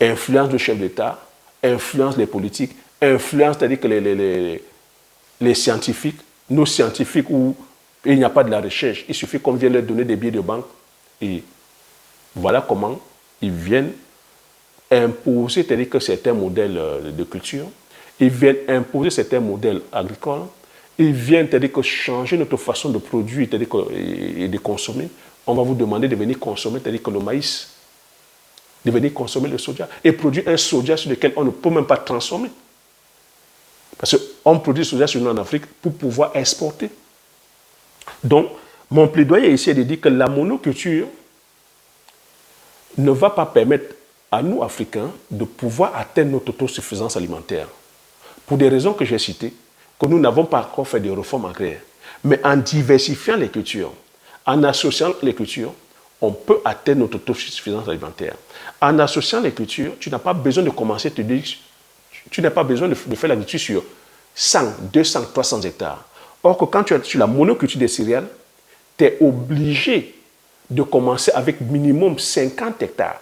influencent le chef d'État, influencent les politiques, influencent, c'est-à-dire que les scientifiques, nos scientifiques où il n'y a pas de la recherche, il suffit qu'on vienne leur donner des billets de banque et voilà comment ils viennent imposer, c'est-à-dire que certains modèles de culture, ils viennent imposer certains modèles agricoles, ils viennent, c'est-à-dire que changer notre façon de produire, c'est-à-dire et de consommer. On va vous demander de venir consommer, c'est-à-dire que le maïs, de venir consommer le soja et produire un soja sur lequel on ne peut même pas transformer. Parce qu'on produit le soja sur nous en Afrique pour pouvoir exporter. Donc, mon plaidoyer ici est de dire que la monoculture ne va pas permettre à nous, Africains, de pouvoir atteindre notre autosuffisance alimentaire. Pour des raisons que j'ai citées, que nous n'avons pas encore fait de réformes agraires. Mais en diversifiant les cultures, en associant les cultures, on peut atteindre notre autosuffisance alimentaire. En associant les cultures, tu n'as pas besoin de commencer, tu n'as pas besoin de faire l'agriculture sur 100, 200, 300 hectares. Or que quand tu es sur la monoculture des céréales, tu es obligé de commencer avec minimum 50 hectares.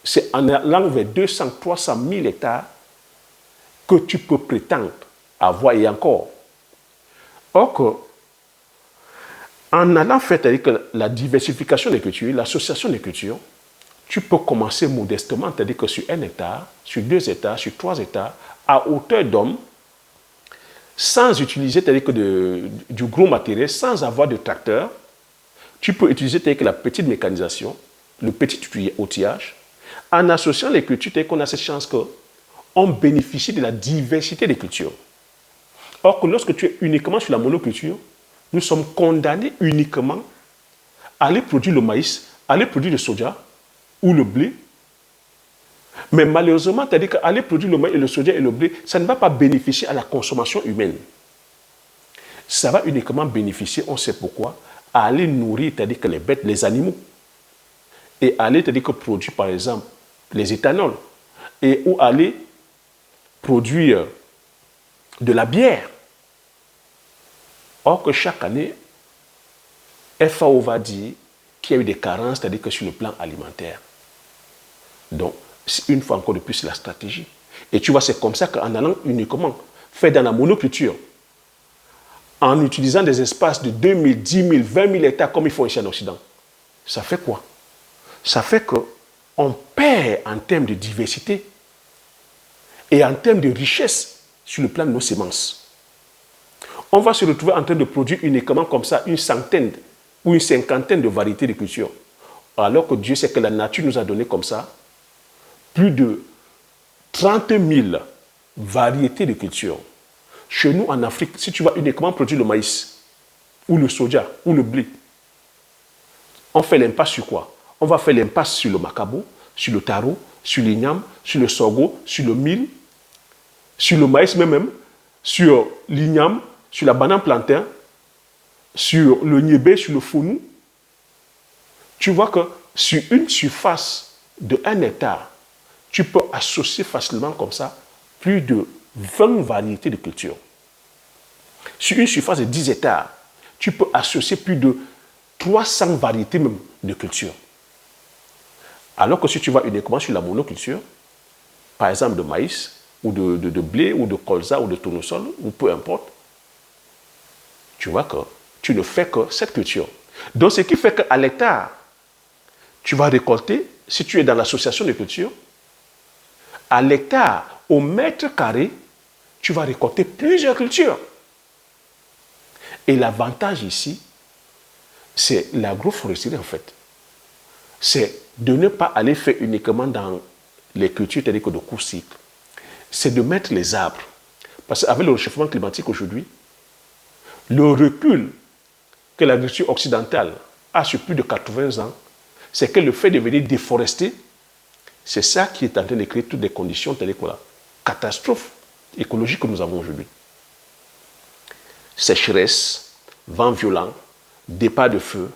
C'est en allant vers 200, 300 000 hectares que tu peux prétendre avoir et encore. Or que, en allant faire la diversification des cultures, l'association des cultures, tu peux commencer modestement, c'est-à-dire que sur 1 hectare, sur 2 hectares, sur 3 hectares, à hauteur d'homme, sans utiliser c'est-à-dire que du gros matériel, sans avoir de tracteur. Tu peux utiliser c'est-à-dire que la petite mécanisation, le petit outillage, en associant les cultures, c'est-à-dire qu'on a cette chance qu'on bénéficie de la diversité des cultures. Or que lorsque tu es uniquement sur la monoculture, nous sommes condamnés uniquement à aller produire le maïs, à aller produire le soja ou le blé. Mais malheureusement, c'est-à-dire qu'aller produire le maïs et le soja et le blé, ça ne va pas bénéficier à la consommation humaine. Ça va uniquement bénéficier, on sait pourquoi, à aller nourrir, c'est-à-dire que les bêtes, les animaux. Et aller, c'est-à-dire que produire, par exemple, les éthanols. Et ou aller produire de la bière. Or que chaque année, FAO va dire qu'il y a eu des carences, c'est-à-dire que sur le plan alimentaire. Donc, une fois encore de plus, la stratégie. Et tu vois, c'est comme ça qu'en allant uniquement faire dans la monoculture, en utilisant des espaces de 2 000, 10 000, 20 000 hectares comme ils font ici en Occident, ça fait quoi? Ça fait qu'on perd en termes de diversité et en termes de richesse sur le plan de nos semences. On va se retrouver en train de produire uniquement comme ça une centaine ou une cinquantaine de variétés de cultures. Alors que Dieu sait que la nature nous a donné comme ça plus de 30 000 variétés de cultures. Chez nous, en Afrique, si tu vas uniquement produire le maïs, ou le soja, ou le blé, on fait l'impasse sur quoi? On va faire l'impasse sur le macabo, sur le taro, sur l'igname, sur le sorgho, sur le mil, sur le maïs même, sur l'igname, sur la banane plantain, sur le niébé, sur le founou. Tu vois que sur une surface de 1 hectare, tu peux associer facilement comme ça plus de 20 variétés de cultures. Sur une surface de 10 hectares, tu peux associer plus de 300 variétés même de cultures. Alors que si tu vas uniquement sur la monoculture, par exemple de maïs, ou de blé, ou de colza, ou de tournesol, ou peu importe, tu vois que tu ne fais que cette culture. Donc ce qui fait qu'à l'hectare, tu vas récolter, si tu es dans l'association de cultures, à l'hectare, au mètre carré, tu vas récolter plusieurs cultures. Et l'avantage ici, c'est l'agroforesterie en fait. C'est de ne pas aller faire uniquement dans les cultures telles que de court cycle. C'est de mettre les arbres. Parce qu'avec le réchauffement climatique aujourd'hui, le recul que l'agriculture occidentale a sur plus de 80 ans, c'est que le fait de venir déforester, c'est ça qui est en train de créer toutes les conditions telles que la catastrophe écologique que nous avons aujourd'hui. Sécheresse, vent violent, départ de feu,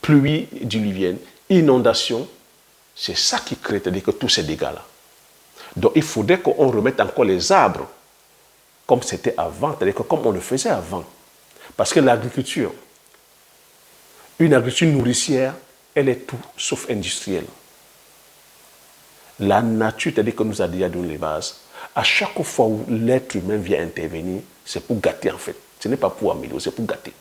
pluie diluvienne, inondation, c'est ça qui crée que tous ces dégâts-là. Donc il faudrait qu'on remette encore les arbres comme c'était avant, c'est-à-dire que comme on le faisait avant. Parce que l'agriculture, une agriculture nourricière, elle est tout sauf industrielle. La nature, c'est-à-dire que nous a déjà donné les bases. À chaque fois où l'être humain vient intervenir, c'est pour gâter en fait. Ce n'est pas pour améliorer, c'est pour gâter.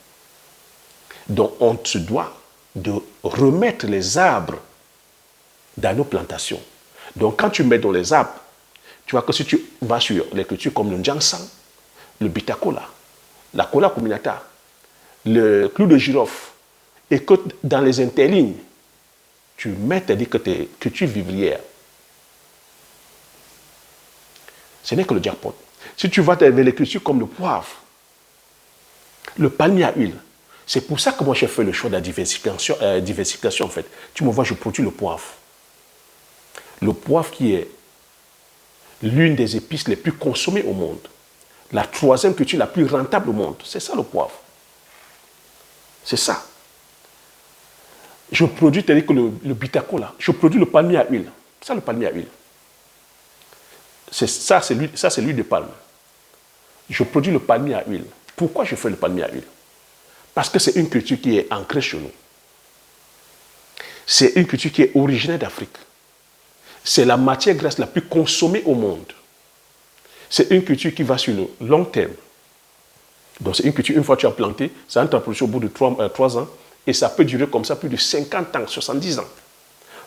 Donc on se doit de remettre les arbres dans nos plantations. Donc, quand tu mets dans les arbres, tu vois que si tu vas sur les cultures comme le Njangsang, le Bitakola, la Cola Cuminata, le clou de girofle, et que dans les interlignes, tu mets, c'est-à-dire que tes cultures vivrières, ce n'est que le jackpot. Si tu vas vers les cultures comme le poivre, le palmier à huile, c'est pour ça que moi j'ai fait le choix de la diversification en fait. Tu me vois, je produis le poivre. Le poivre qui est l'une des épices les plus consommées au monde. La troisième culture la plus rentable au monde. C'est ça le poivre. C'est ça. Je produis, c'est-à-dire que le bitakola, je produis le palmier à huile. C'est ça le palmier à huile. Ça, c'est l'huile de palme. Je produis le palmier à huile. Pourquoi je fais le palmier à huile? Parce que c'est une culture qui est ancrée chez nous. C'est une culture qui est originaire d'Afrique. C'est la matière grasse la plus consommée au monde. C'est une culture qui va sur le long terme. Donc c'est une culture, une fois que tu as planté, ça entre en production au bout de 3 ans et ça peut durer comme ça plus de 50 ans, 70 ans.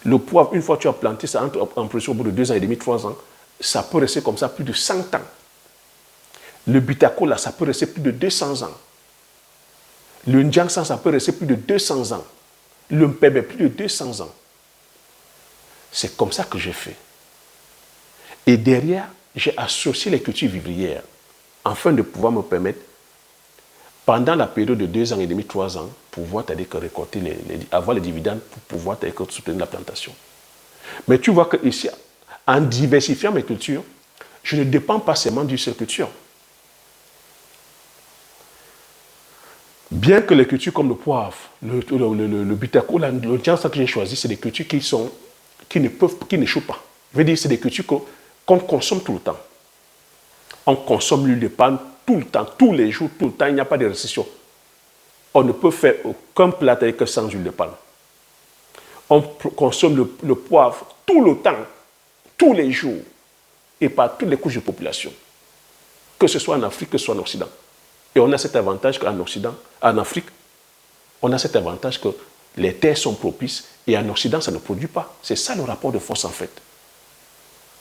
Le poivre, une fois que tu as planté, ça entre en production au bout de 2 ans et demi, 3 ans. Ça peut rester comme ça plus de 100 ans. Le bitakola, ça peut rester plus de 200 ans. Le Njangsang, ça peut rester plus de 200 ans. Le Mpebe, plus de 200 ans. C'est comme ça que j'ai fait. Et derrière, j'ai associé les cultures vivrières afin de pouvoir me permettre, pendant la période de 2 ans et demi, 3 ans, pouvoir récolter avoir les dividendes pour pouvoir soutenir la plantation. Mais tu vois que ici, en diversifiant mes cultures, je ne dépends pas seulement d'une seule culture. Bien que les cultures comme le poivre, le bitakola, le Njangsang que j'ai choisi, c'est des cultures qui n'échouent pas. Je veux dire, c'est des cultures qu'on consomme tout le temps. On consomme l'huile de palme tout le temps, tous les jours, tout le temps, il n'y a pas de restriction. On ne peut faire aucun plat avec sans huile de palme. On consomme le poivre tout le temps, tous les jours, et par toutes les couches de population, que ce soit en Afrique, que ce soit en Occident. Et on a cet avantage qu'en Occident, en Afrique, on a cet avantage que les terres sont propices et en Occident, ça ne produit pas. C'est ça le rapport de force en fait.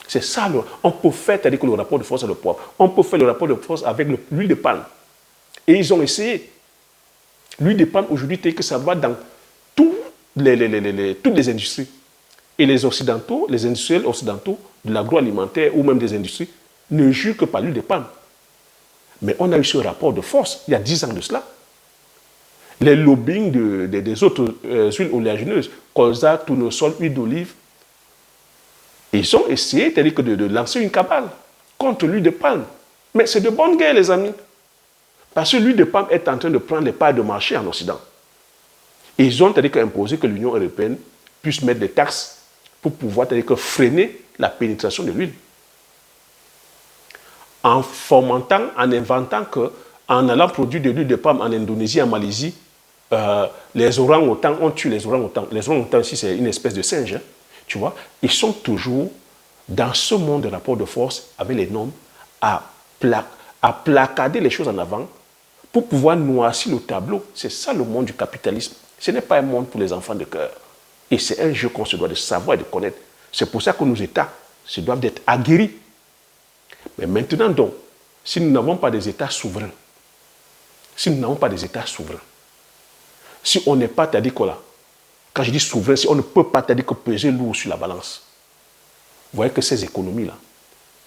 C'est ça, on peut faire, c'est-à-dire que le rapport de force est le poivre. On peut faire le rapport de force avec l'huile de palme. Et ils ont essayé. L'huile de palme, aujourd'hui, c'est que ça va dans toutes les industries. Et les Occidentaux, les industriels occidentaux de l'agroalimentaire ou même des industries, ne jurent que par l'huile de palme. Mais on a eu ce rapport de force il y a 10 ans de cela. Les lobbying des autres huiles oléagineuses, colza, tournesol, huile d'olive, ils ont essayé de lancer une cabale contre l'huile de palme. Mais c'est de bonne guerre, les amis. Parce que l'huile de palme est en train de prendre les parts de marché en Occident. Ils ont imposé que l'Union européenne puisse mettre des taxes pour pouvoir freiner la pénétration de l'huile. En fomentant, en inventant qu'en allant produire de l'huile de palme en Indonésie, en Malaisie, les orang-outans, on tue les orang-outans. Les orang-outans ici, c'est une espèce de singe. Hein, tu vois, ils sont toujours dans ce monde de rapport de force avec les normes à placader les choses en avant pour pouvoir noircir le tableau. C'est ça le monde du capitalisme. Ce n'est pas un monde pour les enfants de cœur. Et c'est un jeu qu'on se doit de savoir et de connaître. C'est pour ça que nos États se doivent d'être aguerris. Mais maintenant donc, si nous n'avons pas des États souverains, si on n'est pas, quand je dis souverain, si on ne peut pas peser lourd sur la balance, vous voyez que ces économies-là,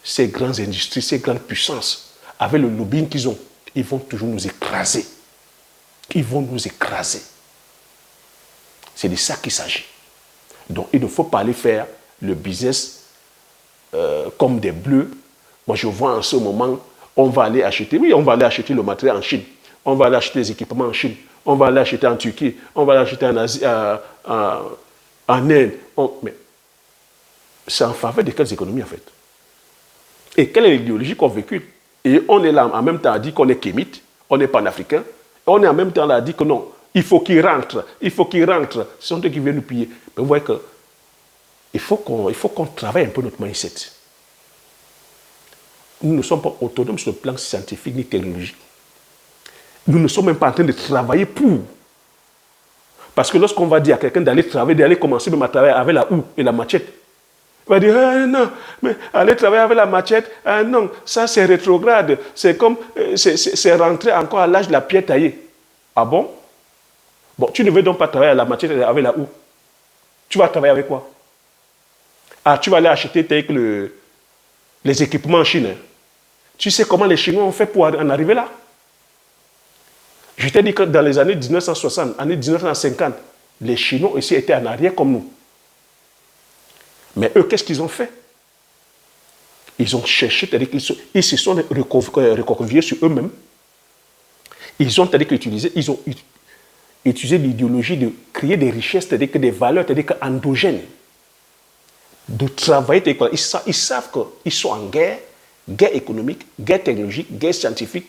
ces grandes industries, ces grandes puissances, avec le lobbying qu'ils ont, ils vont toujours nous écraser. Ils vont nous écraser. C'est de ça qu'il s'agit. Donc, il ne faut pas aller faire le business comme des bleus. Moi, je vois en ce moment, on va aller acheter le matériel en Chine. On va aller acheter les équipements en Chine. On va aller acheter en Turquie. On va aller acheter en Asie, en Inde. Mais c'est en faveur de quelles économies, en fait? Et quelle est l'idéologie qu'on véhicule? Et on est là, en même temps, à dire qu'on est kémite, on est panafricain. On est en même temps là, à dire que non, il faut qu'ils rentrent. Ce sont eux qui viennent nous piller. Mais vous voyez que il faut qu'on travaille un peu notre mindset. Nous ne sommes pas autonomes sur le plan scientifique ni technologique. Nous ne sommes même pas en train de travailler pour. Parce que lorsqu'on va dire à quelqu'un d'aller travailler, d'aller commencer même à travailler avec la houe et la machette, il va dire, ah, non, mais aller travailler avec la machette, ah, non, ça c'est rétrograde, c'est comme, c'est rentrer encore à l'âge de la pierre taillée. Ah bon? Bon, tu ne veux donc pas travailler à la machette avec la houe. Tu vas travailler avec quoi? Ah, tu vas aller acheter les équipements en Chine. Tu sais comment les Chinois ont fait pour en arriver là? Je t'ai dit que dans les années 1960, années 1950, les Chinois aussi étaient en arrière comme nous. Mais eux, qu'est-ce qu'ils ont fait? Ils ont cherché, c'est-à-dire qu'ils se sont recroquevillés sur eux-mêmes. Ils ont, ils ont utilisé l'idéologie de créer des richesses, c'est-à-dire que des valeurs, c'est-à-dire endogènes, de travailler. Ils savent qu'ils sont en guerre, guerre économique, guerre technologique, guerre scientifique,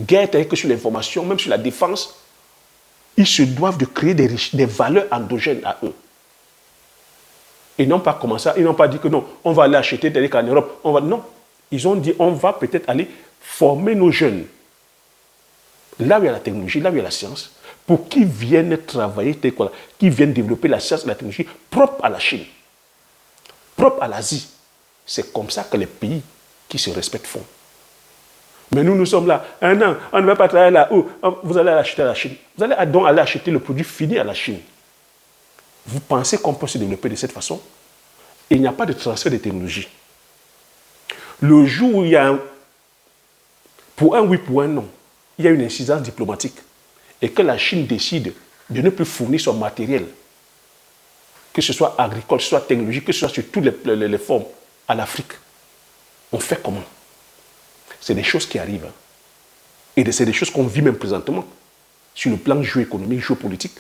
guerre c'est-à-dire que sur l'information, même sur la défense. Ils se doivent de créer des valeurs endogènes à eux. Ils n'ont pas commencé, ils n'ont pas dit que non, on va aller acheter, c'est-à-dire qu'en Europe, non. Ils ont dit, on va peut-être aller former nos jeunes, là où il y a la technologie, là où il y a la science, pour qu'ils viennent travailler, qu'ils viennent développer la science et la technologie propre à la Chine, propre à l'Asie. C'est comme ça que les pays qui se respectent font. Mais nous sommes là, un an, on ne va pas travailler là où vous allez acheter à la Chine. Vous allez donc aller acheter le produit fini à la Chine. Vous pensez qu'on peut se développer de cette façon? Il n'y a pas de transfert de technologie. Le jour où il y a pour un oui, pour un non, il y a une incidence diplomatique et que la Chine décide de ne plus fournir son matériel, que ce soit agricole, que ce soit technologique, que ce soit sur toutes les formes, à l'Afrique, on fait comment? C'est des choses qui arrivent. Et c'est des choses qu'on vit même présentement. Sur le plan géoéconomique, géopolitique,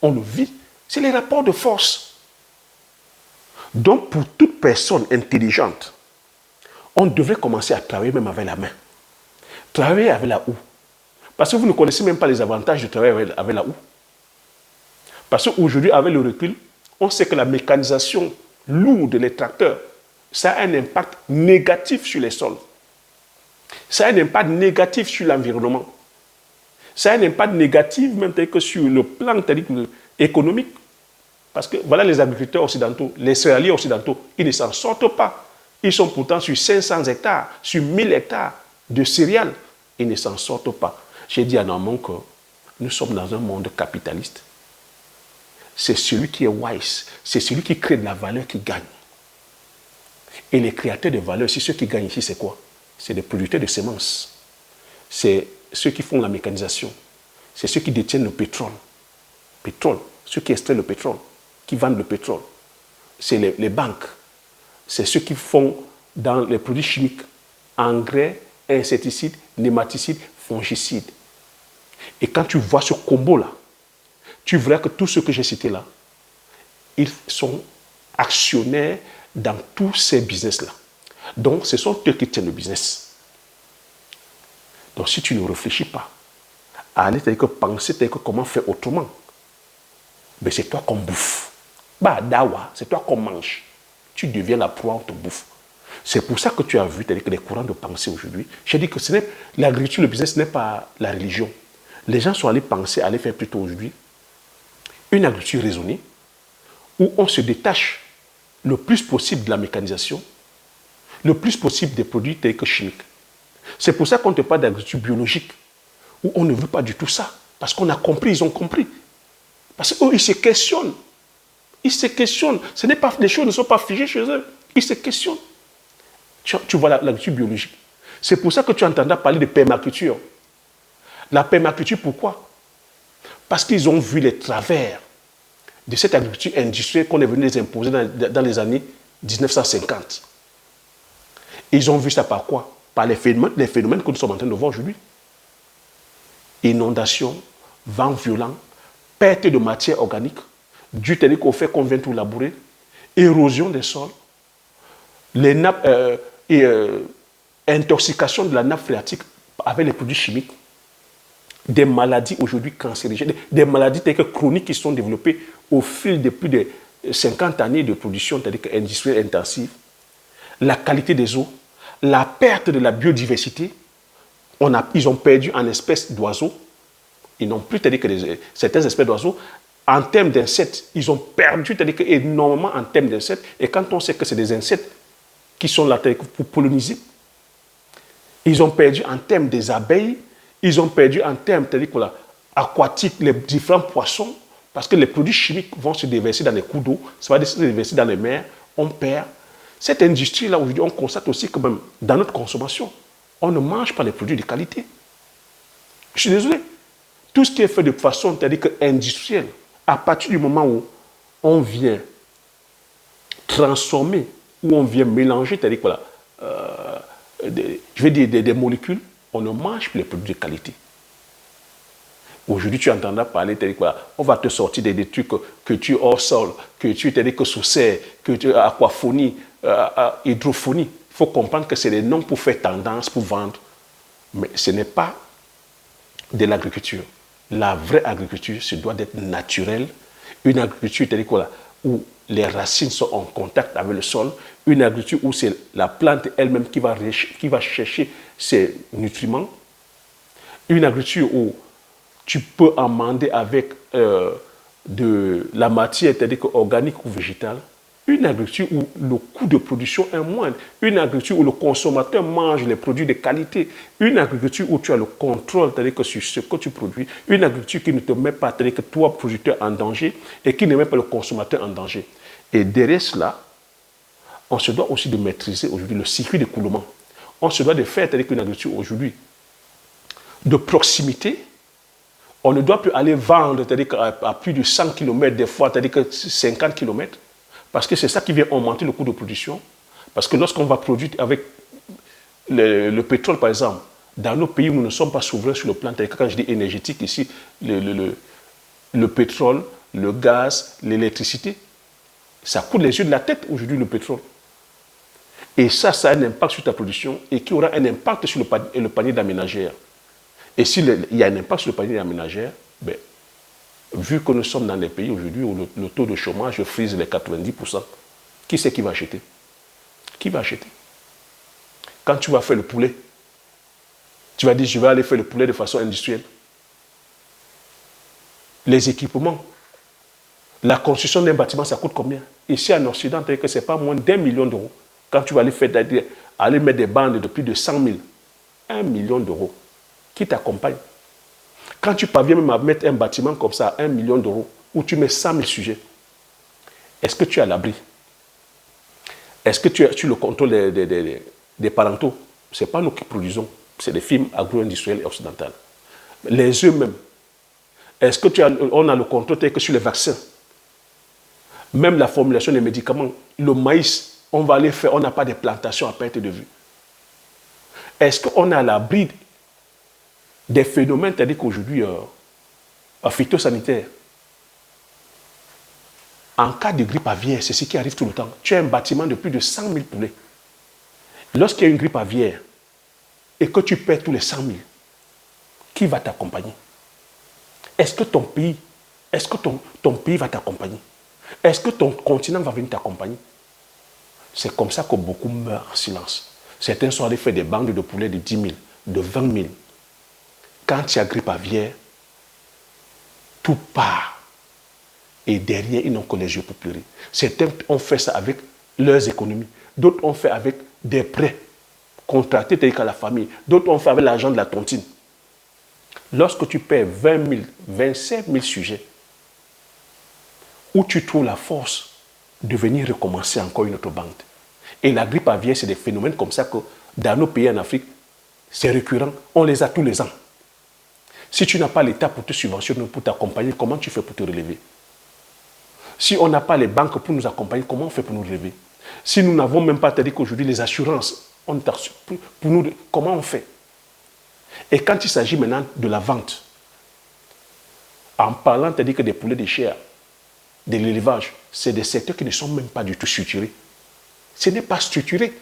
on le vit. C'est les rapports de force. Donc, pour toute personne intelligente, on devrait commencer à travailler même avec la main. Travailler avec la houe. Parce que vous ne connaissez même pas les avantages de travailler avec la houe. Parce qu'aujourd'hui, avec le recul, on sait que la mécanisation lourde des tracteurs, ça a un impact négatif sur les sols. Ça a un impact négatif sur l'environnement. Ça a un impact négatif même que sur le plan économique. Parce que voilà les agriculteurs occidentaux, les céréaliers occidentaux, ils ne s'en sortent pas. Ils sont pourtant sur 500 hectares, sur 1000 hectares de céréales. Ils ne s'en sortent pas. J'ai dit à Normand que nous sommes dans un monde capitaliste. C'est celui qui est wise, c'est celui qui crée de la valeur qui gagne. Et les créateurs de valeur, c'est ceux qui gagnent ici, c'est quoi? C'est des producteurs de semences. C'est ceux qui font la mécanisation. C'est ceux qui détiennent le pétrole. Pétrole, ceux qui extraient le pétrole, qui vendent le pétrole. C'est les banques. C'est ceux qui font dans les produits chimiques, engrais, insecticides, nématicides, fongicides. Et quand tu vois ce combo-là, tu verras que tous ceux que j'ai cités là, ils sont actionnaires dans tous ces business-là. Donc, ce sont eux qui tiennent le business. Donc, si tu ne réfléchis pas à aller penser comment faire autrement, ben c'est toi qu'on bouffe. Bah, dawa, c'est toi qu'on mange. Tu deviens la proie, on te bouffe. C'est pour ça que tu as vu que les courants de pensée aujourd'hui. J'ai dit que l'agriculture, le business, ce n'est pas la religion. Les gens sont allés penser, aller faire plutôt aujourd'hui une agriculture raisonnée où on se détache le plus possible de la mécanisation, le plus possible des produits tels que chimiques. C'est pour ça qu'on ne parle d'agriculture biologique, où on ne veut pas du tout ça. Parce qu'on a compris, ils ont compris. Parce qu'eux, ils se questionnent. Ils se questionnent. Les choses ne sont pas figées chez eux. Ils se questionnent. Tu vois l'agriculture biologique. C'est pour ça que tu entendras parler de permaculture. La permaculture, pourquoi? Parce qu'ils ont vu les travers de cette agriculture industrielle qu'on est venu les imposer dans les années 1950. Ils ont vu ça par quoi? Par les phénomènes que nous sommes en train de voir aujourd'hui. Inondation, vent violent, perte de matière organique, dû au fait qu'on vient tout labourer, érosion des sols, les nappes, intoxication de la nappe phréatique avec les produits chimiques, des maladies aujourd'hui cancérigènes, des maladies telles que chroniques qui sont développées au fil de plus de 50 années de production industrielle intensive, la qualité des eaux, la perte de la biodiversité. Ils ont perdu en espèces d'oiseaux. Ils n'ont plus, c'est-à-dire que certaines espèces d'oiseaux, en termes d'insectes, ils ont perdu, c'est-à-dire énormément en termes d'insectes. Et quand on sait que c'est des insectes qui sont là pour polliniser, ils ont perdu en termes des abeilles, ils ont perdu en termes, c'est-à-dire aquatiques, les différents poissons, parce que les produits chimiques vont se déverser dans les cours d'eau, ça va se déverser dans les mers, on perd. Cette industrie-là, aujourd'hui, on constate aussi que même dans notre consommation, on ne mange pas les produits de qualité. Je suis désolé. Tout ce qui est fait de façon, c'est-à-dire industrielle, à partir du moment où on vient transformer, où on vient mélanger, c'est-à-dire je vais dire des molécules, on ne mange plus les produits de qualité. Aujourd'hui, tu entendras parler, on va te sortir des trucs que tu es hors sol, que tu es sous serre, que tu es aquaphonie, hydrophonie. Il faut comprendre que c'est des noms pour faire tendance, pour vendre. Mais ce n'est pas de l'agriculture. La vraie agriculture, ça doit être naturel. Une agriculture, où les racines sont en contact avec le sol. Une agriculture où c'est la plante elle-même qui va chercher ses nutriments. Une agriculture où tu peux amender avec de la matière, c'est-à-dire organique ou végétale. Une agriculture où le coût de production est moindre. Une agriculture où le consommateur mange les produits de qualité. Une agriculture où tu as le contrôle, c'est-à-dire que sur ce que tu produis. Une agriculture qui ne te met pas, c'est-à-dire que toi, producteur, en danger et qui ne met pas le consommateur en danger. Et derrière cela, on se doit aussi de maîtriser aujourd'hui le circuit d'écoulement. On se doit de faire, c'est-à-dire qu'une agriculture aujourd'hui de proximité. On ne doit plus aller vendre, c'est-à-dire à plus de 100 km des fois, c'est-à-dire que 50 km, parce que c'est ça qui vient augmenter le coût de production. Parce que lorsqu'on va produire avec le pétrole, par exemple, dans nos pays où nous ne sommes pas souverains sur le plan, quand je dis énergétique ici, le pétrole, le gaz, l'électricité, ça coûte les yeux de la tête aujourd'hui le pétrole. Et ça a un impact sur ta production et qui aura un impact sur le panier de la ménagère. Et s'il y a un impact sur le panier de la ménagère, ben, vu que nous sommes dans des pays aujourd'hui où le taux de chômage frise les 90%, qui c'est qui va acheter? Qui va acheter? Quand tu vas faire le poulet, tu vas dire je vais aller faire le poulet de façon industrielle. Les équipements, la construction d'un bâtiment, ça coûte combien? Ici en Occident, ce n'est pas moins d'1 million d'euros. Quand tu vas aller mettre des bandes de plus de 100 000, 1 million d'euros. Qui t'accompagne. Quand tu parviens même à mettre un bâtiment comme ça à 1 million d'euros, où tu mets 100 000 sujets, est-ce que tu es à l'abri? Est-ce que tu as le contrôle des parentaux? Ce n'est pas nous qui produisons, c'est des firmes agro-industrielles et occidentales. Les œufs même. Est-ce que on a le contrôle tel que sur les vaccins? Même la formulation des médicaments, le maïs, on va aller faire, on n'a pas de plantations à perte de vue. Est-ce qu'on est à l'abri des phénomènes, c'est-à-dire qu'aujourd'hui, phytosanitaires, en cas de grippe aviaire, c'est ce qui arrive tout le temps. Tu as un bâtiment de plus de 100 000 poulets. Lorsqu'il y a une grippe aviaire et que tu perds tous les 100 000, qui va t'accompagner? Est-ce que ton pays va t'accompagner? Est-ce que ton continent va venir t'accompagner? C'est comme ça que beaucoup meurent en silence. Certains sont allés faire des bandes de poulets de 10 000, de 20 000. Quand il y a grippe aviaire, tout part. Et derrière, ils n'ont que les yeux pour pleurer. Certains ont fait ça avec leurs économies. D'autres ont fait avec des prêts contractés avec la famille. D'autres ont fait avec l'argent de la tontine. Lorsque tu perds 20 000, 25 000 sujets, où tu trouves la force de venir recommencer encore une autre bande. Et la grippe aviaire, c'est des phénomènes comme ça que dans nos pays en Afrique, c'est récurrent. On les a tous les ans. Si tu n'as pas l'État pour te subventionner, pour t'accompagner, comment tu fais pour te relever? Si on n'a pas les banques pour nous accompagner, comment on fait pour nous relever? Si nous n'avons même pas, c'est-à-dire qu'aujourd'hui, les assurances, pour nous, comment on fait? Et quand il s'agit maintenant de la vente, en parlant, c'est-à-dire que des poulets de chair, de l'élevage, c'est des secteurs qui ne sont même pas du tout structurés. Ce n'est pas structuré.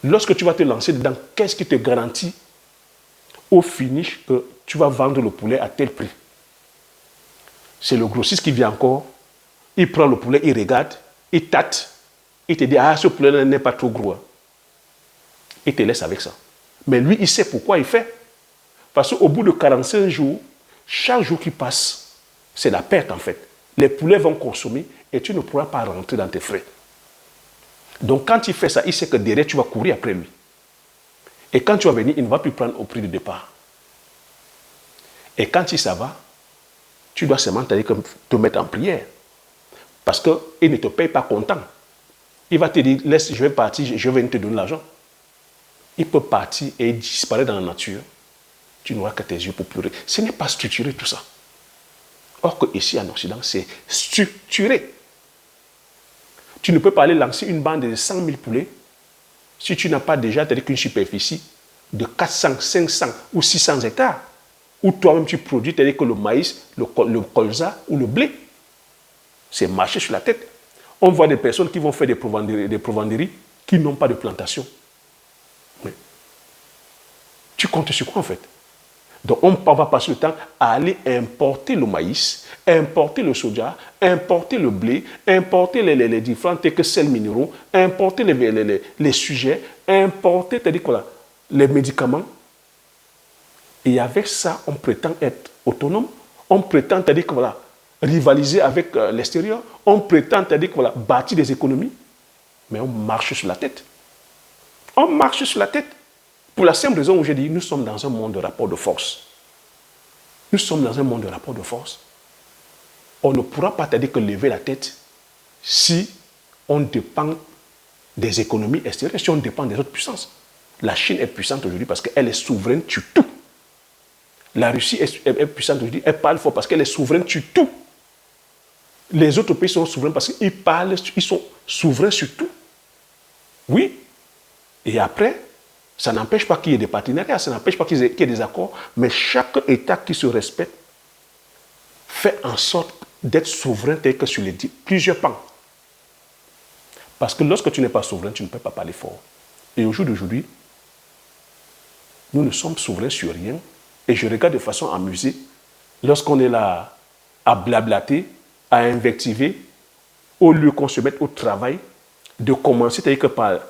Lorsque tu vas te lancer dedans, qu'est-ce qui te garantit au finish que tu vas vendre le poulet à tel prix? C'est le grossiste qui vient encore, il prend le poulet, il regarde, il tâte, il te dit, ah, ce poulet n'est pas trop gros. Il te laisse avec ça. Mais lui, il sait pourquoi il fait. Parce qu'au bout de 45 jours, chaque jour qui passe, C'est la perte en fait. Les poulets vont consommer et tu ne pourras pas rentrer dans tes frais. Donc quand il fait ça, il sait que derrière tu vas courir après lui. Et quand tu vas venir, il ne va plus prendre au prix de départ. Et quand il s'en va, tu dois seulement te mettre en prière. Parce qu'il ne te paye pas content. Il va te dire, laisse, je vais partir, je vais venir te donner l'argent. Il peut partir et disparaître dans la nature. Tu n'auras que tes yeux pour pleurer. Ce n'est pas structuré tout ça. Or que ici en Occident, c'est structuré. Tu ne peux pas aller lancer une bande de 100 000 poulets si tu n'as pas déjà qu'une superficie de 400, 500 ou 600 hectares. Où toi-même tu produis, c'est-à-dire que le maïs, le colza ou le blé. C'est marcher sur la tête. On voit des personnes qui vont faire des provenderies qui n'ont pas de plantation. Mais tu comptes sur quoi en fait? Donc on va passer le temps à aller importer le maïs, importer le soja, importer le blé, importer les différents sels minéraux, importer les sujets, importer les médicaments. Et avec ça, on prétend être autonome, on prétend rivaliser avec l'extérieur, on prétend bâtir des économies, mais on marche sur la tête. On marche sur la tête. Pour la simple raison où j'ai dit, nous sommes dans un monde de rapport de force. Nous sommes dans un monde de rapport de force. On ne pourra pas lever la tête si on dépend des économies extérieures, si on dépend des autres puissances. La Chine est puissante aujourd'hui parce qu'elle est souveraine sur tout. La Russie est puissante aujourd'hui, elle parle fort parce qu'elle est souveraine sur tout. Les autres pays sont souverains parce qu'ils sont souverains sur tout. Oui. Et après, ça n'empêche pas qu'il y ait des partenariats, ça n'empêche pas qu'il y ait des accords, mais chaque État qui se respecte fait en sorte d'être souverain tel que sur plusieurs pans. Parce que lorsque tu n'es pas souverain, tu ne peux pas parler fort. Et au jour d'aujourd'hui, nous ne sommes souverains sur rien. Et je regarde de façon amusée, lorsqu'on est là à blablater, à invectiver, au lieu qu'on se mette au travail, de commencer, c'est-à-dire que par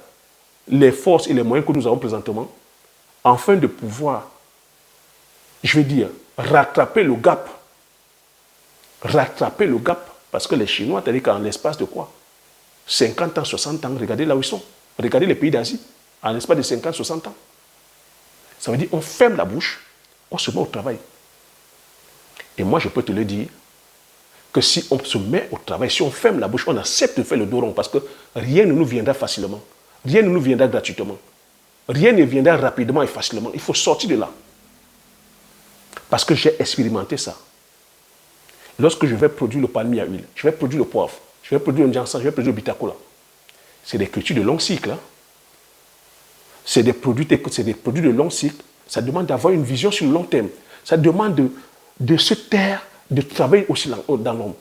les forces et les moyens que nous avons présentement, afin de pouvoir, je vais dire, rattraper le gap. Rattraper le gap. Parce que les Chinois, c'est-à-dire qu'en l'espace de quoi? 50 ans, 60 ans, regardez là où ils sont. Regardez les pays d'Asie, en l'espace de 50, 60 ans. Ça veut dire qu'on ferme la bouche, on se met au travail. Et moi, je peux te le dire, que si on se met au travail, si on ferme la bouche, on accepte de faire le dos rond, parce que rien ne nous viendra facilement. Rien ne nous viendra gratuitement. Rien ne viendra rapidement et facilement. Il faut sortir de là. Parce que j'ai expérimenté ça. Lorsque je vais produire le palmier à huile, je vais produire le poivre, je vais produire le njangsa, je vais produire le bitacola. C'est des cultures de long cycle. Hein? C'est des produits de long cycle. Ça demande d'avoir une vision sur le long terme. Ça demande de se taire, de travailler aussi dans l'ombre.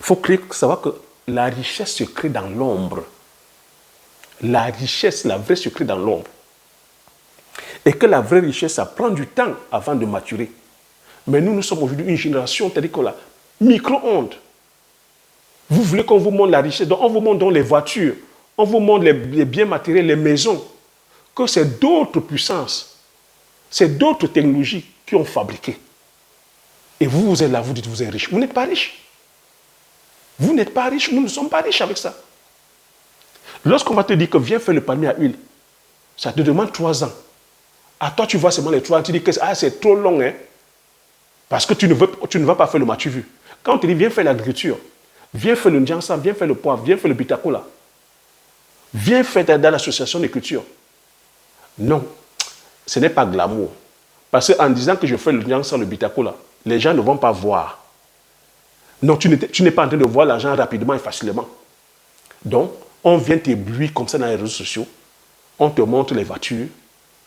Il faut savoir que la richesse se crée dans l'ombre. La richesse, la vraie se crée dans l'ombre. Et que la vraie richesse, ça prend du temps avant de maturer. Mais nous sommes aujourd'hui une génération, c'est-à-dire qu'on a micro-ondes. Vous voulez qu'on vous montre la richesse, donc on vous montre les voitures, on vous montre les biens matériels, les maisons, que c'est d'autres puissances, c'est d'autres technologies qui ont fabriqué. Et vous êtes là, vous dites vous êtes riche. Vous n'êtes pas riche. Vous n'êtes pas riche, nous ne sommes pas riches avec ça. Lorsqu'on va te dire que viens faire le palmier à huile, ça te demande 3 ans. À toi, tu vois seulement les 3 ans, tu dis que c'est trop long, hein, parce que tu ne vas pas faire le matu vu. Quand on te dit viens faire l'agriculture, viens faire le njangsa, viens faire le poivre, viens faire le bitacola, viens faire dans l'association des cultures. Non, ce n'est pas glamour. Parce qu'en disant que je fais le njangsa, le bitacola, les gens ne vont pas voir. Non, tu n'es pas en train de voir l'argent rapidement et facilement. Donc, on vient t'éblouir comme ça dans les réseaux sociaux. On te montre les voitures,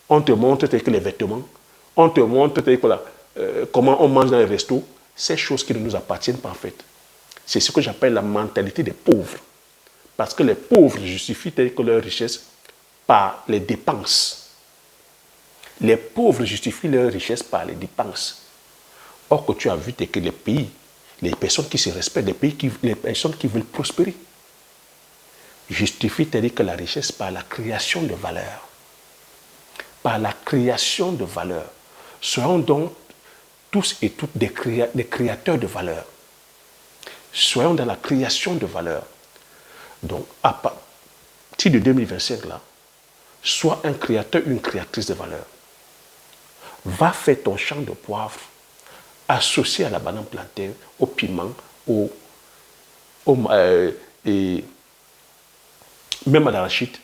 on te montre les vêtements, on te montre comment on mange dans les restos. Ces choses qui ne nous appartiennent pas en fait. C'est ce que j'appelle la mentalité des pauvres. Parce que les pauvres justifient leur richesse par les dépenses. Les pauvres justifient leur richesse par les dépenses. Or que tu as vu que les pays, les personnes qui se respectent, les personnes qui veulent prospérer, justifient que la richesse par la création de valeur. Par la création de valeur. Soyons donc tous et toutes des créateurs de valeur. Soyons dans la création de valeur. Donc, à partir de 2025, là, sois un créateur, une créatrice de valeur. Va faire ton champ de poivre associé à la banane plantain, au piment, et même à l'arachide.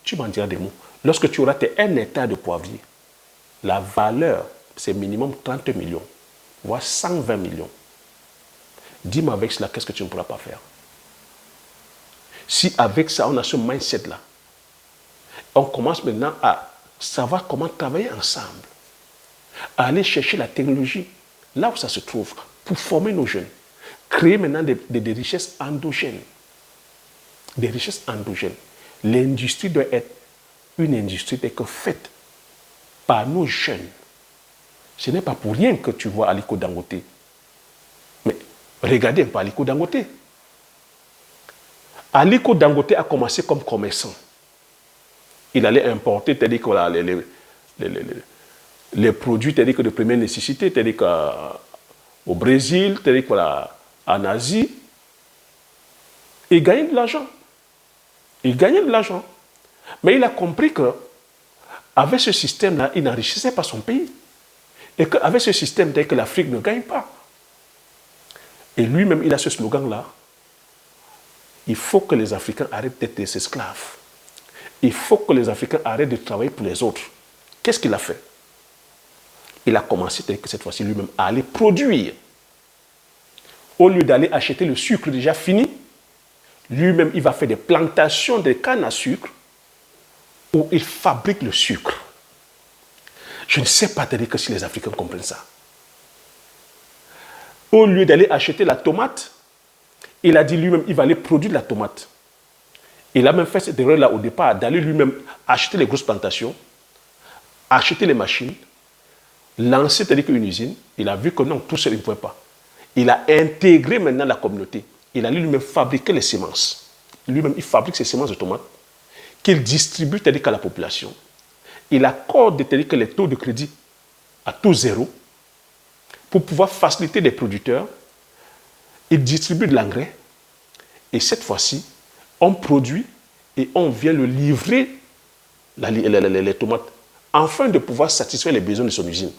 Tu m'en diras des mots. Lorsque tu auras un hectare de poivrier, la valeur, c'est minimum 30 millions, voire 120 millions. Dis-moi avec cela, qu'est-ce que tu ne pourras pas faire? Si avec ça, on a ce mindset-là, on commence maintenant à savoir comment travailler ensemble, à aller chercher la technologie là où ça se trouve pour former nos jeunes, créer maintenant des richesses endogènes. Des richesses endogènes. L'industrie doit être une industrie faite par nos jeunes. Ce n'est pas pour rien que tu vois Aliko Dangote. Mais regardez un peu Aliko Dangote. Aliko Dangote a commencé comme commerçant. Il allait importer, c'est-à-dire que les produits de première nécessité, c'est-à-dire qu'au Brésil, c'est-à-dire qu'en Asie, il gagnait de l'argent. Il gagnait de l'argent. Mais il a compris qu'avec ce système-là, il n'enrichissait pas son pays. Et qu'avec ce système, dès que l'Afrique ne gagne pas. Et lui-même, il a ce slogan-là. Il faut que les Africains arrêtent d'être des esclaves. Il faut que les Africains arrêtent de travailler pour les autres. Qu'est-ce qu'il a fait? Il a commencé, cette fois-ci, lui-même, à aller produire. Au lieu d'aller acheter le sucre déjà fini, lui-même, il va faire des plantations de canne à sucre où il fabrique le sucre. Je ne sais pas te dire que si les Africains comprennent ça. Au lieu d'aller acheter la tomate, il a dit lui-même, il va aller produire la tomate. Il a même fait cette erreur-là au départ, d'aller lui-même acheter les grosses plantations, acheter les machines, lancer une usine. Il a vu que non, tout seul, il ne pouvait pas. Il a intégré maintenant la communauté. Il a lui-même fabriqué les semences. Lui-même, il fabrique ses semences de tomates qu'il distribue à la population. Il accorde les taux de crédit à taux zéro pour pouvoir faciliter les producteurs. Il distribue de l'engrais. Et cette fois-ci, on produit et on vient le livrer les tomates afin de pouvoir satisfaire les besoins de son usine.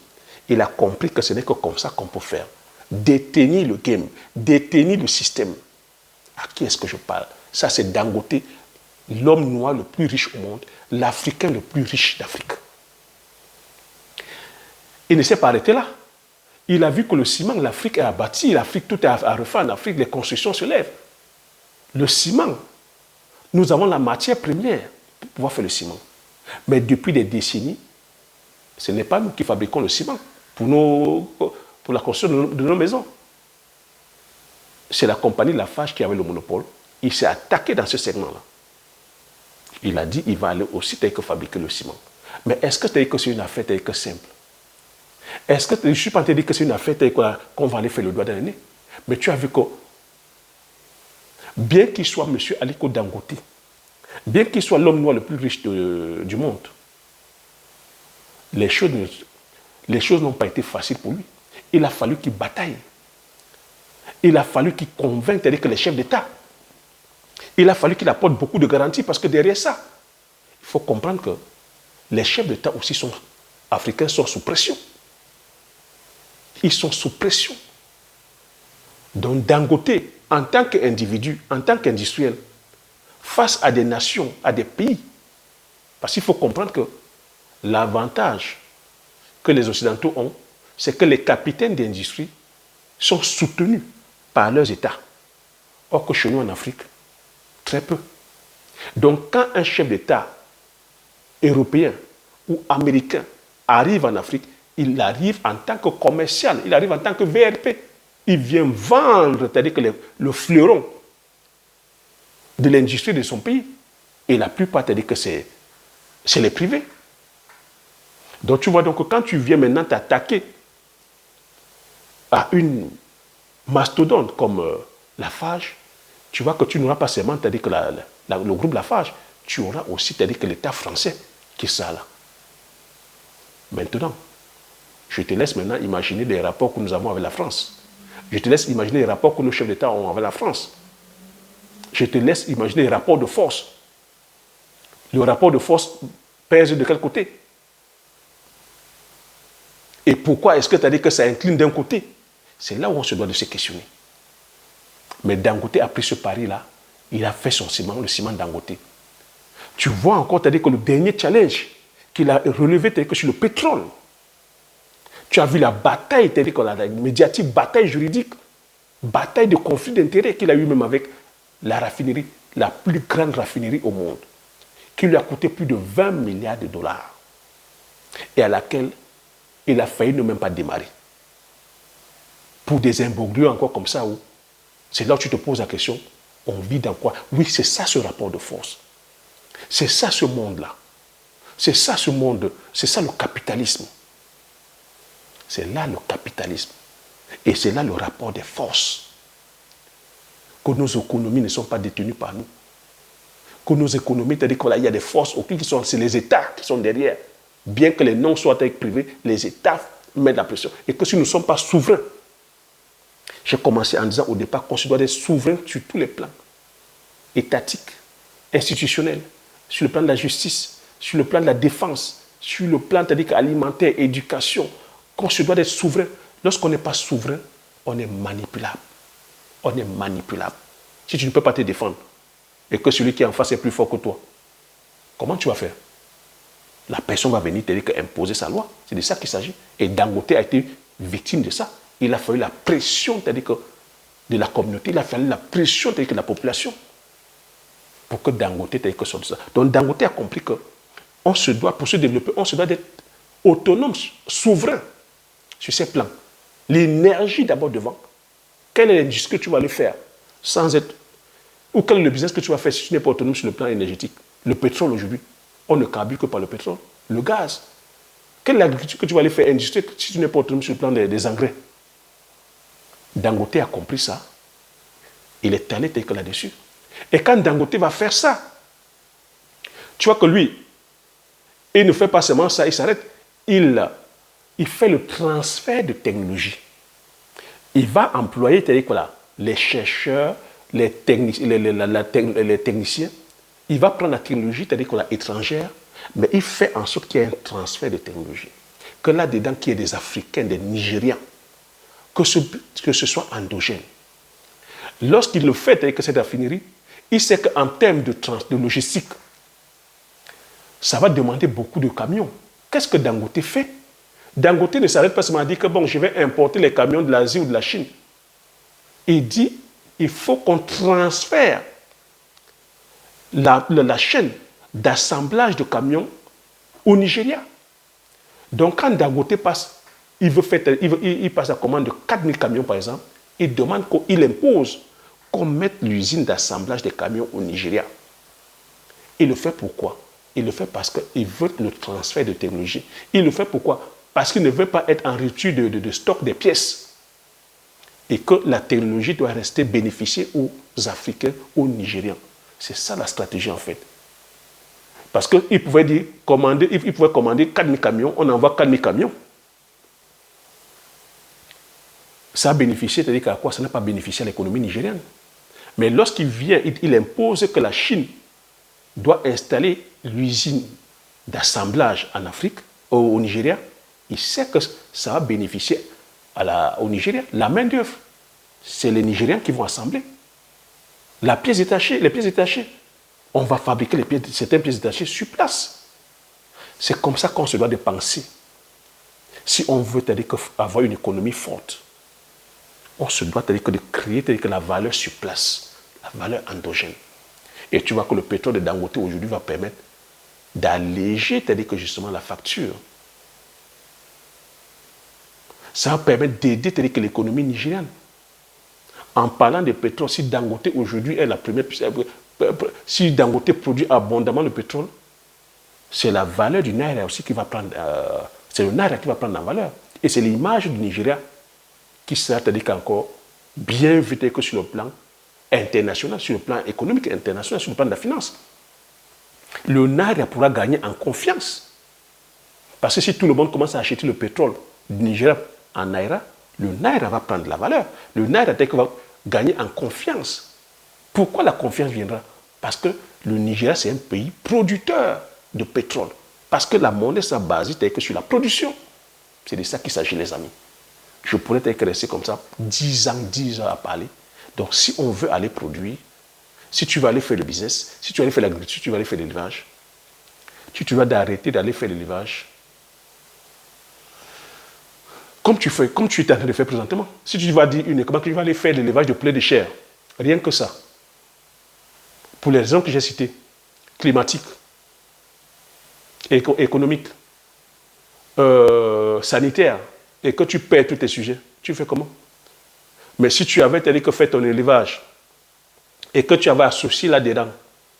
Il a compris que ce n'est que comme ça qu'on peut faire. Détenir le game, détenir le système. À qui est-ce que je parle? Ça, c'est Dangote, l'homme noir le plus riche au monde, l'Africain le plus riche d'Afrique. Il ne s'est pas arrêté là. Il a vu que le ciment, l'Afrique est à bâtir, l'Afrique, tout est à refaire en Afrique, les constructions se lèvent. Le ciment, nous avons la matière première pour pouvoir faire le ciment. Mais depuis des décennies, ce n'est pas nous qui fabriquons le ciment pour la construction de nos maisons. C'est la compagnie Lafarge qui avait le monopole. Il s'est attaqué dans ce segment-là. Il a dit qu'il va aller aussi fabriquer le ciment. Mais est-ce que c'est une affaire simple? Est-ce que je ne suis pas en train de dire que c'est une affaire qu'on va aller faire le doigt dans le nez? Mais tu as vu que, bien qu'il soit M. Aliko Dangote, bien qu'il soit l'homme noir le plus riche du monde, les choses n'ont pas été faciles pour lui. Il a fallu qu'il bataille. Il a fallu qu'il convainque que les chefs d'État. Il a fallu qu'il apporte beaucoup de garanties parce que derrière ça, il faut comprendre que les chefs d'État aussi africains sont sous pression. Ils sont sous pression. Donc Dangote, en tant qu'individu, en tant qu'industriel, face à des nations, à des pays, parce qu'il faut comprendre que l'avantage que les Occidentaux ont, c'est que les capitaines d'industrie sont soutenus par leurs États. Or que chez nous en Afrique, très peu. Donc quand un chef d'État européen ou américain arrive en Afrique, il arrive en tant que commercial, il arrive en tant que VRP. Il vient vendre, c'est-à-dire que le fleuron de l'industrie de son pays. Et la plupart, c'est-à-dire que c'est les privés. Donc tu vois, donc, quand tu viens maintenant t'attaquer à une mastodonte comme Lafarge, tu vois que tu n'auras pas seulement, c'est-à-dire que le groupe Lafarge, tu auras aussi, c'est-à-dire que l'État français qui sera là. Maintenant, Je te laisse maintenant imaginer les rapports que nous avons avec la France. Je te laisse imaginer les rapports que nos chefs d'État ont avec la France. Je te laisse imaginer les rapports de force. Le rapport de force pèse de quel côté? Et pourquoi est-ce que tu as dit que ça incline d'un côté? C'est là où on se doit de se questionner. Mais Dangote a pris ce pari-là. Il a fait son ciment, le ciment Dangote. Tu vois encore, tu as dit que le dernier challenge qu'il a relevé, c'est que sur le pétrole. Tu as vu la bataille, la médiatique, bataille juridique, bataille de conflit d'intérêts qu'il a eu même avec la raffinerie, la plus grande raffinerie au monde, qui lui a coûté plus de 20 milliards de dollars et à laquelle il a failli ne même pas démarrer. Pour des imbroglios encore comme ça, c'est là où tu te poses la question, on vit dans quoi? Oui, c'est ça ce rapport de force. C'est ça ce monde-là. C'est ça ce monde, c'est ça le capitalisme. C'est là le capitalisme. Et c'est là le rapport des forces. Que nos économies ne sont pas détenues par nous. Que nos économies, c'est-à-dire qu'il y a des forces qui sont, c'est les États qui sont derrière. Bien que les noms soient privés, les États mettent la pression. Et que si nous ne sommes pas souverains, j'ai commencé en disant au départ qu'on se doit être souverain sur tous les plans. Étatiques, institutionnels, sur le plan de la justice, sur le plan de la défense, sur le plan alimentaire, éducation, qu'on se doit d'être souverain. Lorsqu'on n'est pas souverain, on est manipulable. On est manipulable. Si tu ne peux pas te défendre et que celui qui est en face est plus fort que toi, comment tu vas faire? La personne va venir te dire imposer sa loi. C'est de ça qu'il s'agit. Et Dangote a été victime de ça. Il a fallu la pression de la communauté, il a fallu la pression de la population pour que Dangote sorte de ça. Donc Dangote a compris que on se doit, pour se développer, on se doit d'être autonome, souverain sur ces plans. L'énergie d'abord devant. Quelle est l'industrie que tu vas aller faire sans être... Ou quel est le business que tu vas faire si tu n'es pas autonome sur le plan énergétique? Le pétrole aujourd'hui, on ne carbure que par le pétrole. Le gaz. Quelle est l'agriculture que tu vas aller faire industrie si tu n'es pas autonome sur le plan des engrais? Dangote a compris ça. Il est allé là-dessus. Et quand Dangote va faire ça, tu vois que lui, il ne fait pas seulement ça, il s'arrête. Il fait le transfert de technologie. Il va employer les chercheurs, les techniciens. Il va prendre la technologie étrangère, mais il fait en sorte qu'il y ait un transfert de technologie. Que là-dedans, qu'il y ait des Africains, des Nigérians, que ce soit endogène. Lorsqu'il le fait avec cette raffinerie, il sait qu'en termes de logistique, ça va demander beaucoup de camions. Qu'est-ce que Dangote fait? Dangote ne s'arrête pas seulement à dire que bon, je vais importer les camions de l'Asie ou de la Chine. Il dit, il faut qu'on transfère la chaîne d'assemblage de camions au Nigeria. Donc quand Dangote passe, il passe la commande de 4000 camions par exemple, il demande qu'il impose qu'on mette l'usine d'assemblage des camions au Nigeria. Il le fait pourquoi? Il le fait parce qu'il veut le transfert de technologie. Il le fait pourquoi? Parce qu'il ne veut pas être en rupture de stock des pièces. Et que la technologie doit rester bénéficier aux Africains, aux Nigérians. C'est ça la stratégie en fait. Parce qu'il pouvait dire, il pouvait commander 4000 camions, on envoie 4000 camions. Ça a bénéficié, c'est-à-dire qu'à quoi? Ça n'a pas bénéficié à l'économie nigérienne. Mais lorsqu'il vient, il impose que la Chine doit installer l'usine d'assemblage en Afrique, au Nigeria, il sait que ça va bénéficier au Nigeria. La main-d'œuvre, c'est les Nigériens qui vont assembler. Les pièces détachées, on va fabriquer certaines pièces détachées sur place. C'est comme ça qu'on se doit de penser. Si on veut avoir une économie forte, on se doit de créer la valeur sur place, la valeur endogène. Et tu vois que le pétrole de Dangote aujourd'hui va permettre d'alléger justement la facture. Ça va permettre d'aider l'économie nigériane. En parlant de pétrole, si Dangote aujourd'hui est la première, si Dangote produit abondamment le pétrole, c'est la valeur du Naira aussi qui va prendre, c'est le Naira qui va prendre en valeur. Et c'est l'image du Nigeria qui sera encore bien vue que sur le plan international, sur le plan économique international, sur le plan de la finance. Le Naira pourra gagner en confiance. Parce que si tout le monde commence à acheter le pétrole du Nigeria en Naira, le Naira va prendre de la valeur. Le Naira va gagner en confiance. Pourquoi la confiance viendra? Parce que le Nigeria, c'est un pays producteur de pétrole. Parce que la monnaie s'est basée que sur la production. C'est de ça qu'il s'agit, les amis. Je pourrais rester comme ça 10 ans à parler. Donc, si on veut aller produire, si tu vas aller faire le business, si tu vas aller faire l'agriculture, si tu vas aller faire l'élevage, si tu vas arrêter d'aller faire l'élevage, comme tu es en train de faire présentement. Si tu vas dire uniquement que tu vas aller faire l'élevage de poulet de chair, rien que ça. Pour les raisons que j'ai citées, climatiques, économiques, sanitaires, et que tu perds tous tes sujets, tu fais comment? Mais si tu avais dit que faire ton élevage, et que tu avais associé là-dedans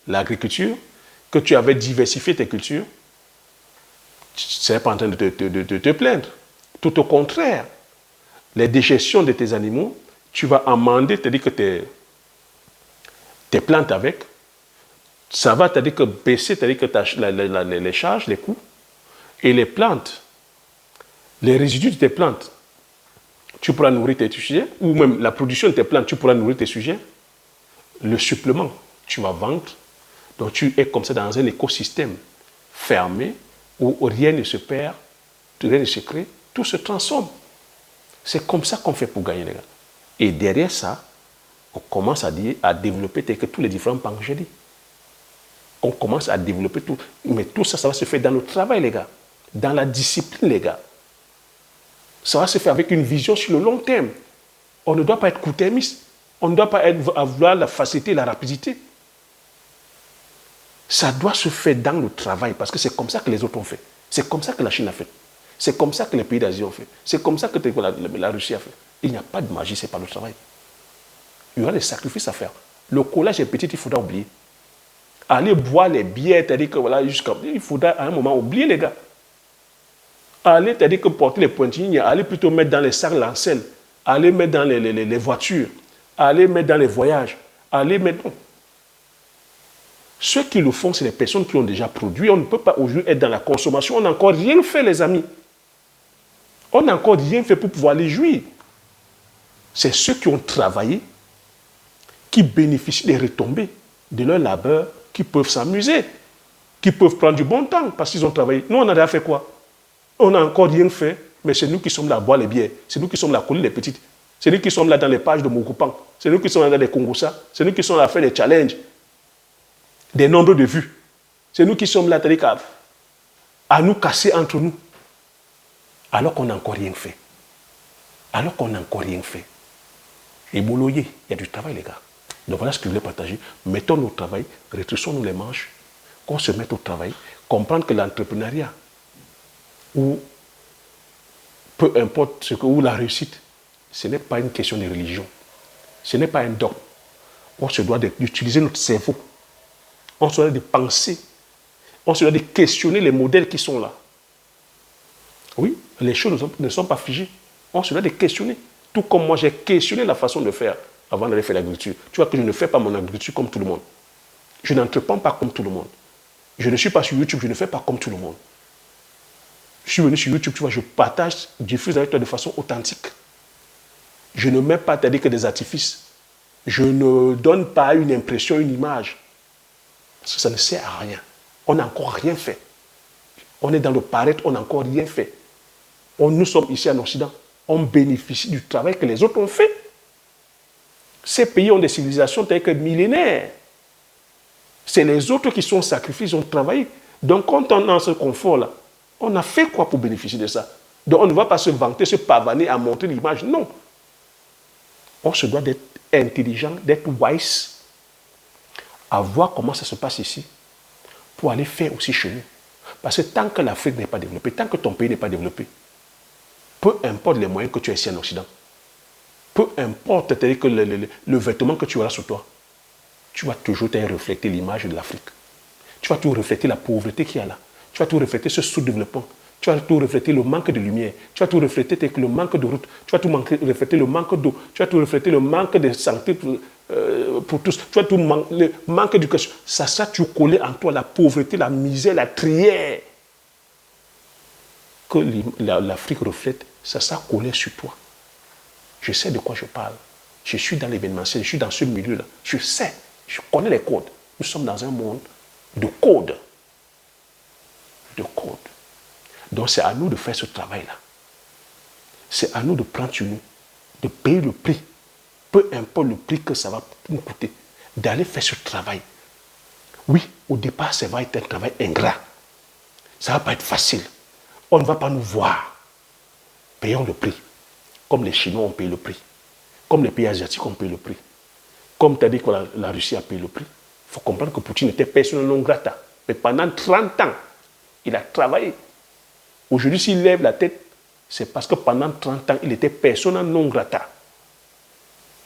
l'agriculture, que tu avais diversifié tes cultures, tu ne serais pas en train de te plaindre. Tout au contraire, les dégestions de tes animaux, tu vas amender, c'est-à-dire que tes plantes avec, ça va, c'est-à-dire que baisser, c'est-à-dire que les charges, les coûts, et les plantes, les résidus de tes plantes, tu pourras nourrir tes sujets, ou même la production de tes plantes, tu pourras nourrir tes sujets. Le supplément, tu vas vendre. Donc tu es comme ça dans un écosystème fermé où rien ne se perd, rien ne se crée, tout se transforme. C'est comme ça qu'on fait pour gagner, les gars. Et derrière ça, on commence à développer tous les différents pans que j'ai dit. On commence à développer tout. Mais tout ça, ça va se faire dans le travail, les gars. Dans la discipline, les gars. Ça va se faire avec une vision sur le long terme. On ne doit pas être court-termiste. On ne doit pas avoir la facilité et la rapidité. Ça doit se faire dans le travail parce que c'est comme ça que les autres ont fait. C'est comme ça que la Chine a fait. C'est comme ça que les pays d'Asie ont fait. C'est comme ça que la Russie a fait. Il n'y a pas de magie, c'est pas le travail. Il y aura des sacrifices à faire. Le collage est petit, il faudra oublier. Aller boire les bières, c'est-à-dire que voilà, il faudra à un moment oublier les gars. Aller, c'est-à-dire que porter les pointillés, aller plutôt mettre dans les sacs l'ancel, aller mettre dans les voitures, aller mettre dans les voyages, aller mettre... Non. Ceux qui le font, c'est les personnes qui ont déjà produit. On ne peut pas aujourd'hui être dans la consommation. On n'a encore rien fait, les amis. On n'a encore rien fait pour pouvoir les jouir. C'est ceux qui ont travaillé, qui bénéficient des retombées de leur labeur, qui peuvent s'amuser, qui peuvent prendre du bon temps parce qu'ils ont travaillé. Nous, on a déjà fait quoi? On n'a encore rien fait, mais c'est nous qui sommes là à boire les bières. C'est nous qui sommes là à coller les petites. C'est nous qui sommes là dans les pages de Mokupan. C'est nous qui sommes là dans les Congossa. C'est nous qui sommes là à faire des challenges, des nombres de vues. C'est nous qui sommes là à nous casser entre nous. Alors qu'on n'a encore rien fait. Alors qu'on n'a encore rien fait. Et Bouloye, il y a du travail, les gars. Donc voilà ce que je voulais partager. Mettons-nous au travail, rétréchissons-nous les manches, qu'on se mette au travail, comprendre que l'entrepreneuriat, ou peu importe ce que, ou la réussite, ce n'est pas une question de religion. Ce n'est pas un dogme. On se doit d'utiliser notre cerveau. On se doit de penser. On se doit de questionner les modèles qui sont là. Oui, les choses ne sont pas figées. On se doit de questionner. Tout comme moi, j'ai questionné la façon de faire avant d'aller faire l'agriculture. Tu vois que je ne fais pas mon agriculture comme tout le monde. Je n'entreprends pas comme tout le monde. Je ne suis pas sur YouTube, je ne fais pas comme tout le monde. Je suis venu sur YouTube, tu vois, je partage, je diffuse avec toi de façon authentique. Je ne mets pas, c'est-à-dire que des artifices. Je ne donne pas une impression, une image. Parce que ça ne sert à rien. On n'a encore rien fait. On est dans le paraître, on n'a encore rien fait. Nous sommes ici en Occident. On bénéficie du travail que les autres ont fait. Ces pays ont des civilisations telles que millénaires. C'est les autres qui sont sacrifiés, ils ont travaillé. Donc quand on est dans ce confort-là, on a fait quoi pour bénéficier de ça? Donc on ne va pas se vanter, se pavaner à montrer l'image. Non. On se doit d'être intelligent, d'être wise, à voir comment ça se passe ici, pour aller faire aussi chez nous. Parce que tant que l'Afrique n'est pas développée, tant que ton pays n'est pas développé, peu importe les moyens que tu as ici en Occident, peu importe que le vêtement que tu auras sur toi, tu vas toujours refléter l'image de l'Afrique. Tu vas toujours refléter la pauvreté qu'il y a là. Tu vas toujours refléter ce sous-développement. Tu vas toujours refléter le manque de lumière. Tu vas toujours refléter le manque de route. Tu vas toujours refléter le manque d'eau. Tu vas toujours refléter le manque de santé pour tous. Tu vas toujours le manque d'éducation. Ça sera toujours collé en toi, la pauvreté, la misère, la trière. que l'Afrique reflète, ça sera collé sur toi. Je sais de quoi je parle. Je suis dans l'événementiel, je suis dans ce milieu-là. Je sais, je connais les codes. Nous sommes dans un monde de codes. De codes. Donc c'est à nous de faire ce travail-là. C'est à nous de prendre sur nous, de payer le prix, peu importe le prix que ça va nous coûter, d'aller faire ce travail. Oui, au départ, ça va être un travail ingrat. Ça ne va pas être facile. On ne va pas nous voir. Payons le prix. Comme les Chinois ont payé le prix. Comme les pays asiatiques ont payé le prix. Comme tu as dit que la Russie a payé le prix. Il faut comprendre que Poutine était persona non grata. Mais pendant 30 ans, il a travaillé. Aujourd'hui, s'il lève la tête, c'est parce que pendant 30 ans, il était persona non grata.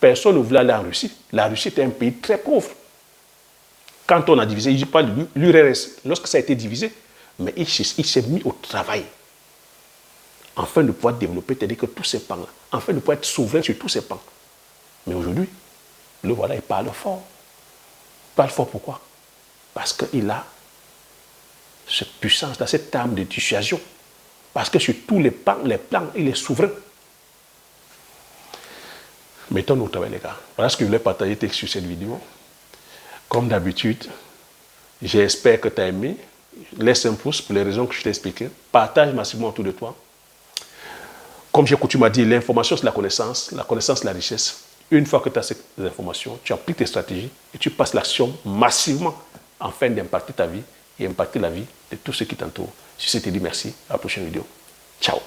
Personne ne voulait aller en Russie. La Russie était un pays très pauvre. Quand on a divisé, je parle de l'URSS, lorsque ça a été divisé, mais il s'est mis au travail afin de pouvoir développer, c'est-à-dire que tous ces pans-là, afin de pouvoir être souverain sur tous ces pans. Mais aujourd'hui, le voilà, il parle fort. Il parle fort pourquoi? Parce qu'il a cette puissance, cette arme de dissuasion. Parce que sur tous les plans, il est souverain. Mettons-nous au travail, les gars. Voilà ce que je voulais partager sur cette vidéo. Comme d'habitude, j'espère que tu as aimé. Laisse un pouce pour les raisons que je t'ai expliquées. Partage massivement autour de toi. Comme j'ai coutume à dire, l'information c'est la connaissance la richesse. Une fois que tu as ces informations, tu appliques tes stratégies et tu passes l'action massivement afin d'impacter ta vie et impacter la vie de tous ceux qui t'entourent. Si je te dis merci, à la prochaine vidéo. Ciao.